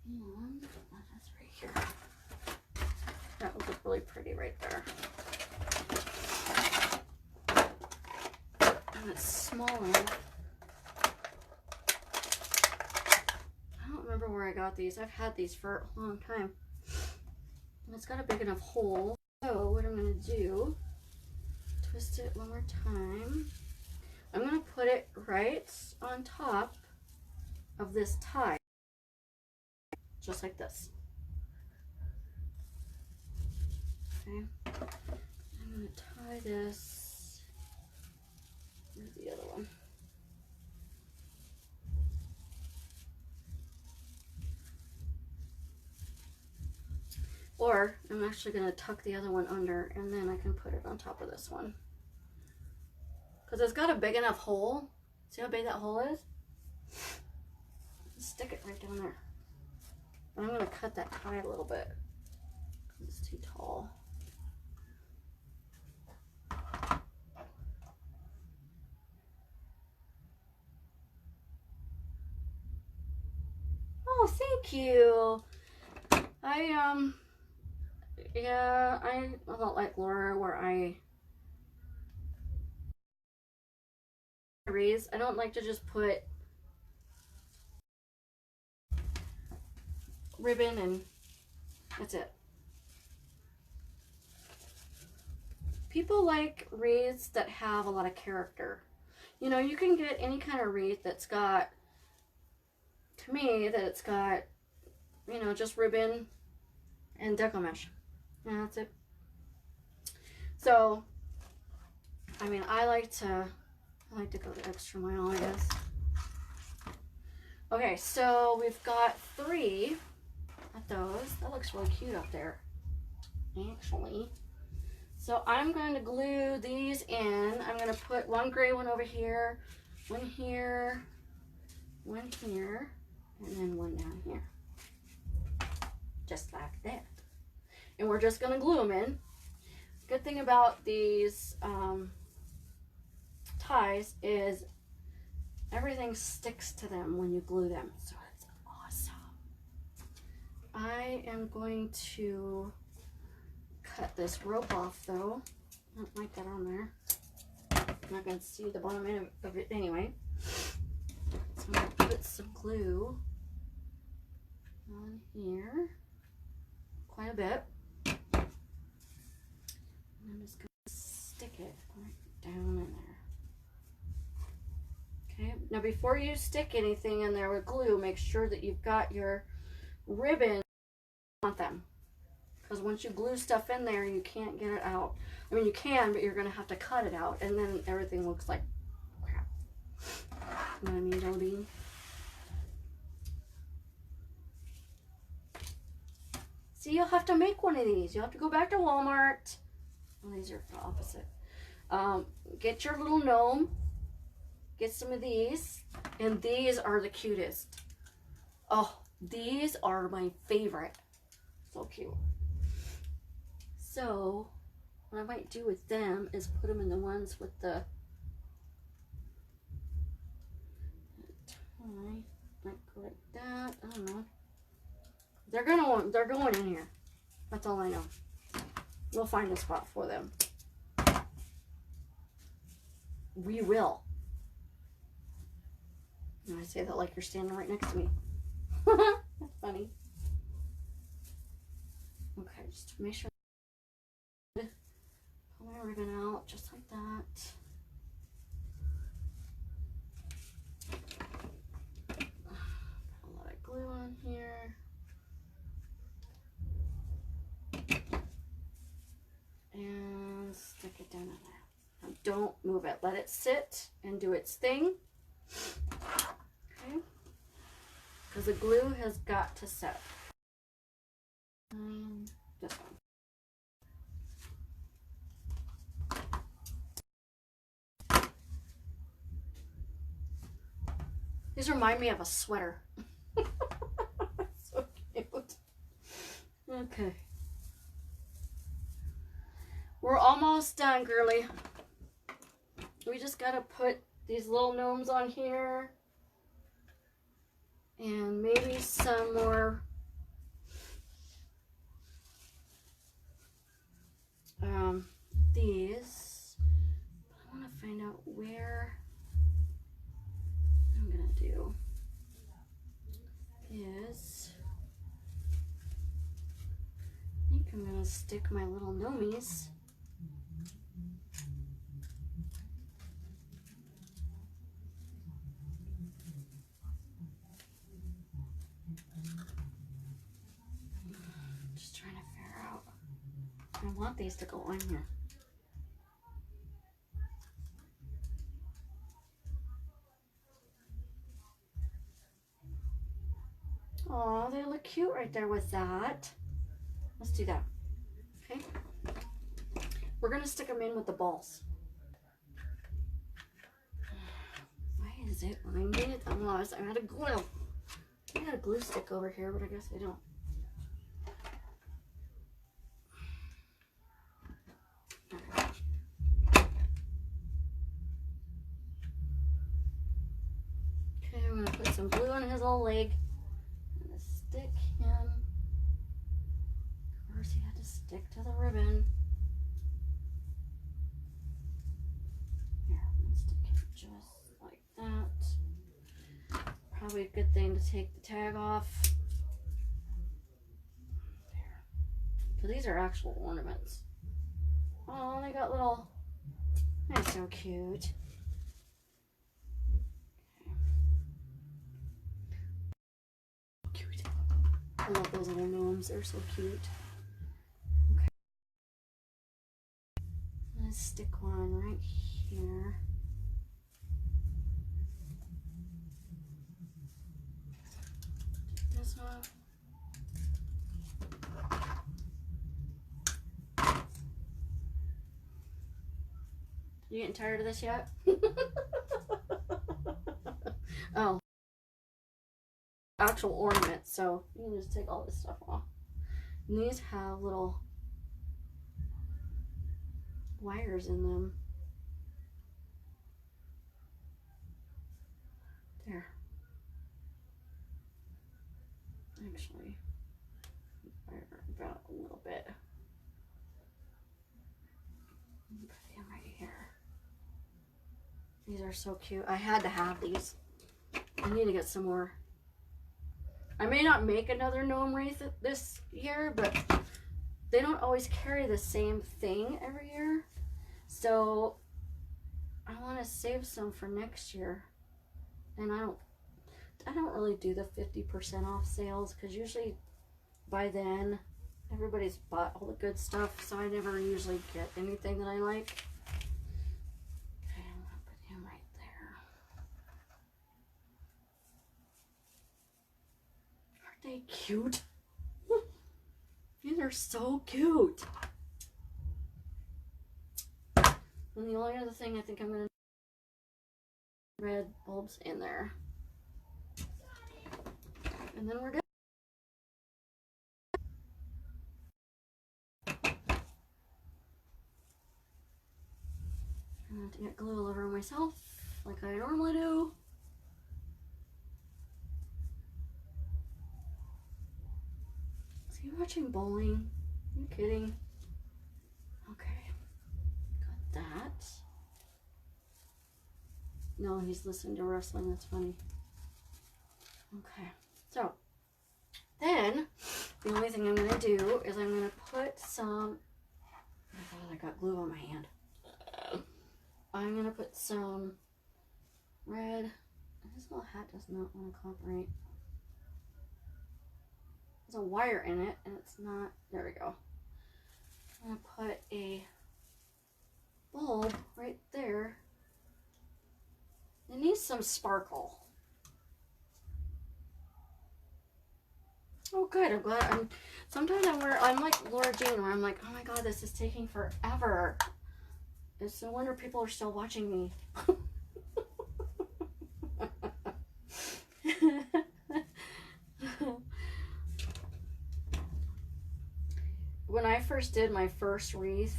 [SPEAKER 1] And that's right here. That would look really pretty right there. And it's small enough. I don't remember where I got these. I've had these for a long time. And it's got a big enough hole. So what I'm going to do, twist it one more time. I'm going to put it right on top of this tie. Just like this. Okay. I'm going to tie this. Where's the other one? Or I'm actually going to tuck the other one under and then I can put it on top of this one. Because it's got a big enough hole. See how big that hole is? Stick it right down there. But I'm going to cut that tie a little bit because it's too tall. Oh, thank you. Yeah, I'm a lot like Laura where I wreaths. I don't like to just put ribbon and that's it. People like wreaths that have a lot of character. You know, you can get any kind of wreath that's got, to me, that it's got, you know, just ribbon and deco mesh. And that's it. So, I mean, I like to go the extra mile, I guess. Okay, so we've got 3 of those. That looks really cute up there, actually. So I'm going to glue these in. I'm going to put one gray one over here, one here, one here, and then one down here. Just like that. And we're just going to glue them in. Good thing about these ties is everything sticks to them when you glue them. So it's awesome. I am going to cut this rope off though. I don't like that on there. I'm not going to see the bottom end of it anyway. So I'm going to put some glue on here. Quite a bit. And I'm just going to stick it right down in there. Okay, now before you stick anything in there with glue, make sure that you've got your ribbon on them. Because once you glue stuff in there, you can't get it out. I mean, you can, but you're going to have to cut it out, and then everything looks like crap. You know what I mean, Jelly Bean? See, you'll have to make one of these. You'll have to go back to Walmart. Oh, these are the opposite. Get your little gnome. Get some of these. And these are the cutest. Oh, these are my favorite. So cute. So what I might do with them is put them in the ones with the tie, like that. I don't know. They're going in here. That's all I know. We'll find a spot for them. We will. And I say that like you're standing right next to me. That's funny. Okay, just make sure. Pull my ribbon out just like that. Put a lot of glue on here. And stick it down in there. Now don't move it. Let it sit and do its thing. Okay? Because the glue has got to set. This one. These remind me of a sweater. So cute. Okay. We're almost done, girly. We just gotta put these little gnomes on here. And maybe some more these. But I want to find out where I'm gonna do is I think I'm gonna stick my little gnomies just trying to figure out. I want these to go on here. Oh, they look cute right there with that. Let's do that. Okay. We're gonna stick them in with the balls. Why is it reminding it? I'm lost. I had a glue. I got a glue stick over here, but I guess I don't. Okay, I'm gonna put some glue on his little leg. I'm gonna stick him. Of course, he had to stick to the ribbon. Here, I'm gonna stick him just like that. Probably a good thing to take the tag off. There. So these are actual ornaments. Oh, they got little. That's so cute. Cute. I love those little gnomes. They're so cute. Okay. Let's stick one right here. This one. You getting tired of this yet? Oh. Actual ornaments, so you can just take all this stuff off. And these have little wires in them. There. Actually, about a little bit. Put him right here. These are so cute. I had to have these. I need to get some more. I may not make another gnome wreath this year, but they don't always carry the same thing every year. So I want to save some for next year. And I don't really do the 50% off sales because usually by then everybody's bought all the good stuff, so I never usually get anything that I like. Okay, I'm gonna put him right there. Aren't they cute? These are so cute. And the only other thing I think I'm gonna red bulbs in there. And then we're good. And to get glue all over myself, like I normally do. Is he watching bowling? Are you kidding? Okay, got that. No, he's listening to wrestling. That's funny. Okay, so then the only thing I'm going to do is I'm going to put some, I thought I got glue on my hand. I'm going to put some red, this little hat does not want to cooperate. There's a wire in it and it's not, there we go. I'm going to put a bulb right there. It needs some sparkle. Oh good, I'm glad. Sometimes I'm like Laura Jean where I'm like, oh my god, this is taking forever. It's no wonder people are still watching me. When I first did my first wreath,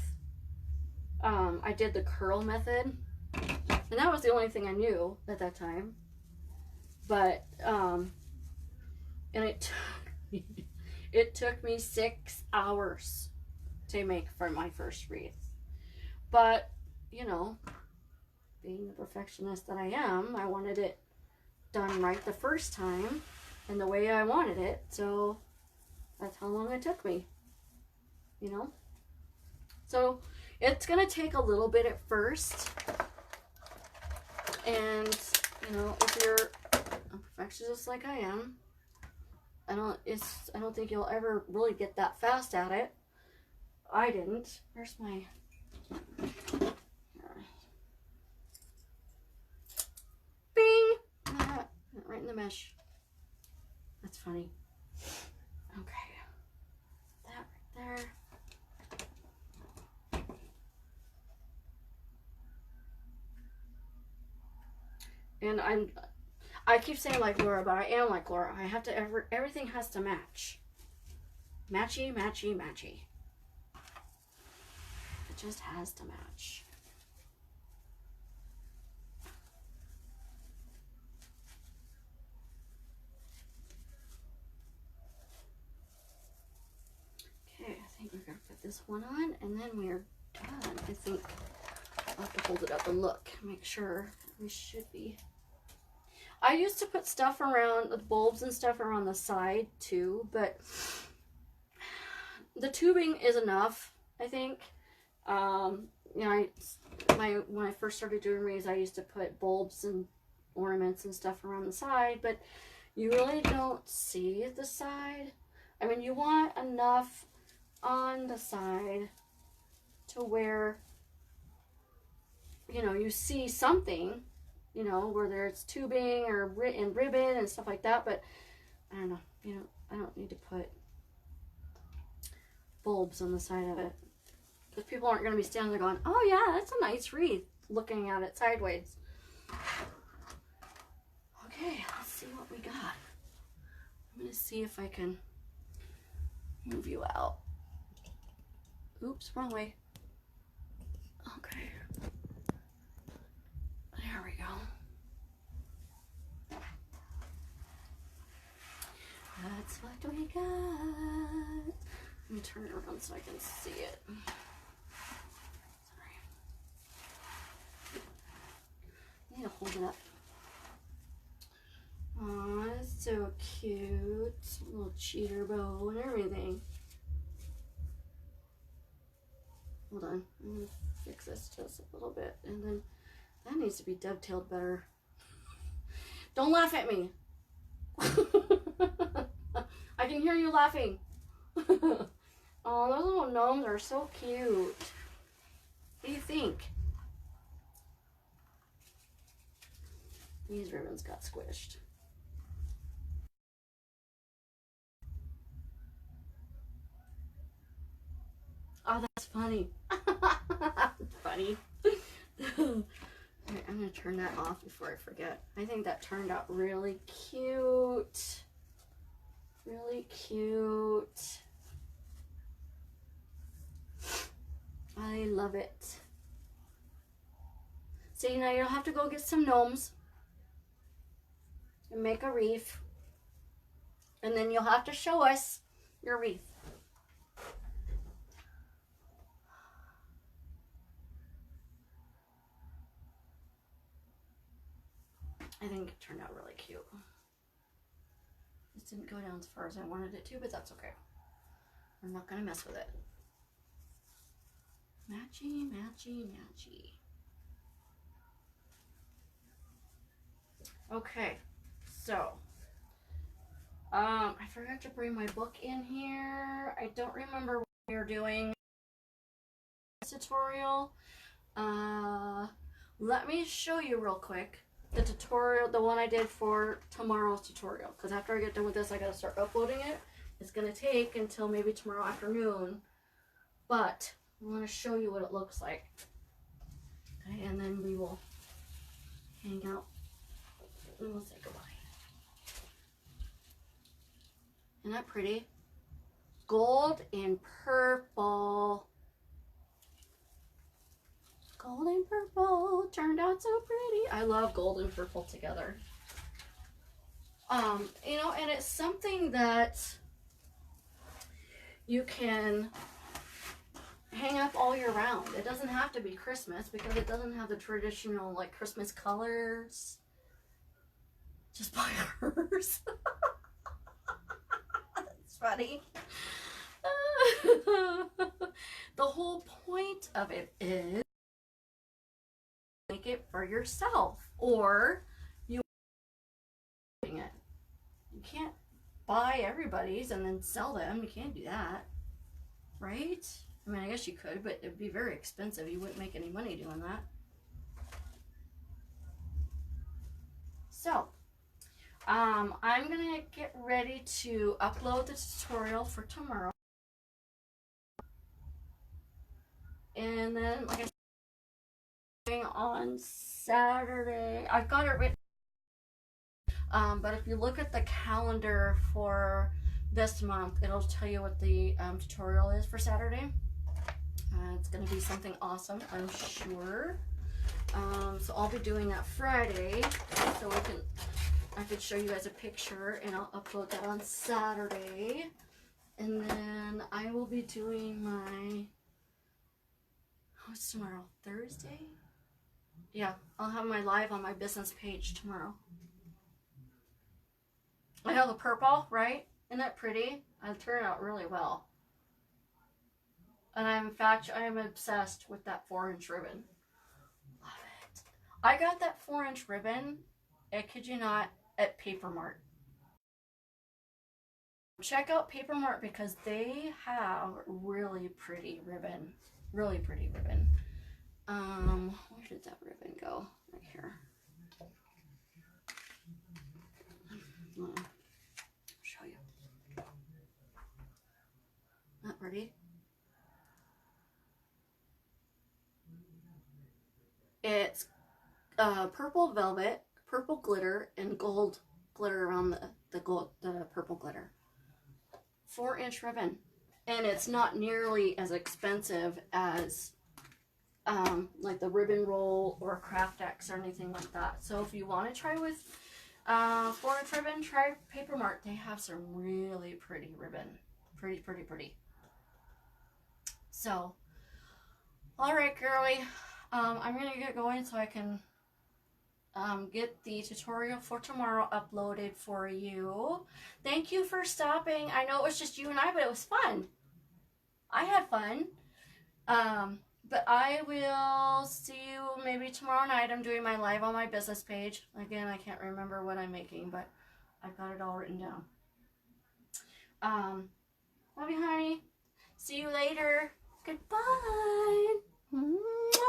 [SPEAKER 1] I did the curl method. And that was the only thing I knew at that time. But, and it took me 6 hours to make for my first wreath. But, you know, being the perfectionist that I am, I wanted it done right the first time and the way I wanted it. So that's how long it took me, you know. So it's going to take a little bit at first. And, you know, if you're a perfectionist like I am, I don't think you'll ever really get that fast at it. I didn't. Where's my... Bing! Right in the mesh. That's funny. Okay. That right there. And I keep saying like Laura, but I am like Laura. I have to everything has to match. Matchy, matchy, matchy. It just has to match. Okay, I think we're gonna put this one on and then we're done. I think I'll have to hold it up and look, make sure we should be. I used to put stuff around the bulbs and stuff around the side too, but the tubing is enough, I think. You know, when I first started doing wreaths, I used to put bulbs and ornaments and stuff around the side, but you really don't see the side. I mean, you want enough on the side to where, you know, you see something, you know, whether it's tubing or and ribbon and stuff like that, but I don't know, you know, I don't need to put bulbs on the side of it because people aren't going to be standing there going, oh yeah, that's a nice wreath, looking at it sideways. Okay, let's see what we got. I'm going to see if I can move you out. Oops, wrong way. Okay. There we go. That's what we got. Let me turn it around so I can see it. Sorry. I need to hold it up. Aw, it's so cute. A little cheater bow and everything. Hold on. I'm going to fix this just a little bit. And then that needs to be dovetailed better. Don't laugh at me. I can hear you laughing. Oh, those little gnomes are so cute. What do you think? These ribbons got squished. Oh, that's funny. That's funny. Alright, I'm going to turn that off before I forget. I think that turned out really cute. Really cute. I love it. See, now you'll have to go get some gnomes and make a wreath. And then you'll have to show us your wreath. I think it turned out really cute. This didn't go down as far as I wanted it to, but that's okay. I'm not gonna mess with it. Matchy, matchy, matchy. Okay, so I forgot to bring my book in here. I don't remember what we were doing this tutorial. Let me show you real quick the tutorial, the one I did for tomorrow's tutorial, because after I get done with this I gotta start uploading it. It's gonna take until maybe tomorrow afternoon, but I want to show you what it looks like. Okay, and then we will hang out and we'll say goodbye. Isn't that pretty? Gold and purple. Gold and purple turned out so pretty. I love gold and purple together. You know, and it's something that you can hang up all year round. It doesn't have to be Christmas because it doesn't have the traditional like Christmas colors. Just buy hers. That's funny. The whole point of it is make it for yourself, or you it. You can't buy everybody's and then sell them. You can't do that, right? I mean, I guess you could, but it'd be very expensive. You wouldn't make any money doing that. So, I'm gonna get ready to upload the tutorial for tomorrow. And then, like I said, on Saturday, I've got it written. But if you look at the calendar for this month, it'll tell you what the tutorial is for Saturday. It's going to be something awesome, I'm sure. So I'll be doing that Friday, so I can show you guys a picture, and I'll upload that on Saturday. And then I will be doing my, what's tomorrow? Thursday? Yeah, I'll have my live on my business page tomorrow. I know the purple, right? Isn't that pretty? It turned out really well. And in fact, I am obsessed with that 4-inch ribbon. Love it. I got that 4-inch ribbon, I kid you not, at Paper Mart. Check out Paper Mart because they have really pretty ribbon. Really pretty ribbon. Where did that ribbon go? Right here. I'll show you. Not pretty. It's purple velvet, purple glitter, and gold glitter around the purple glitter. 4-inch ribbon, and it's not nearly as expensive as like the ribbon roll or Craft X or anything like that. So if you want to try with 4-inch ribbon, try Paper Mart. They have some really pretty ribbon. Pretty, pretty, pretty. So, all right, girly. I'm going to get going so I can get the tutorial for tomorrow uploaded for you. Thank you for stopping. I know it was just you and I, but it was fun. I had fun. But I will see you maybe tomorrow night. I'm doing my live on my business page. Again, I can't remember what I'm making, but I've got it all written down. Love you, honey. See you later. Goodbye. Mwah.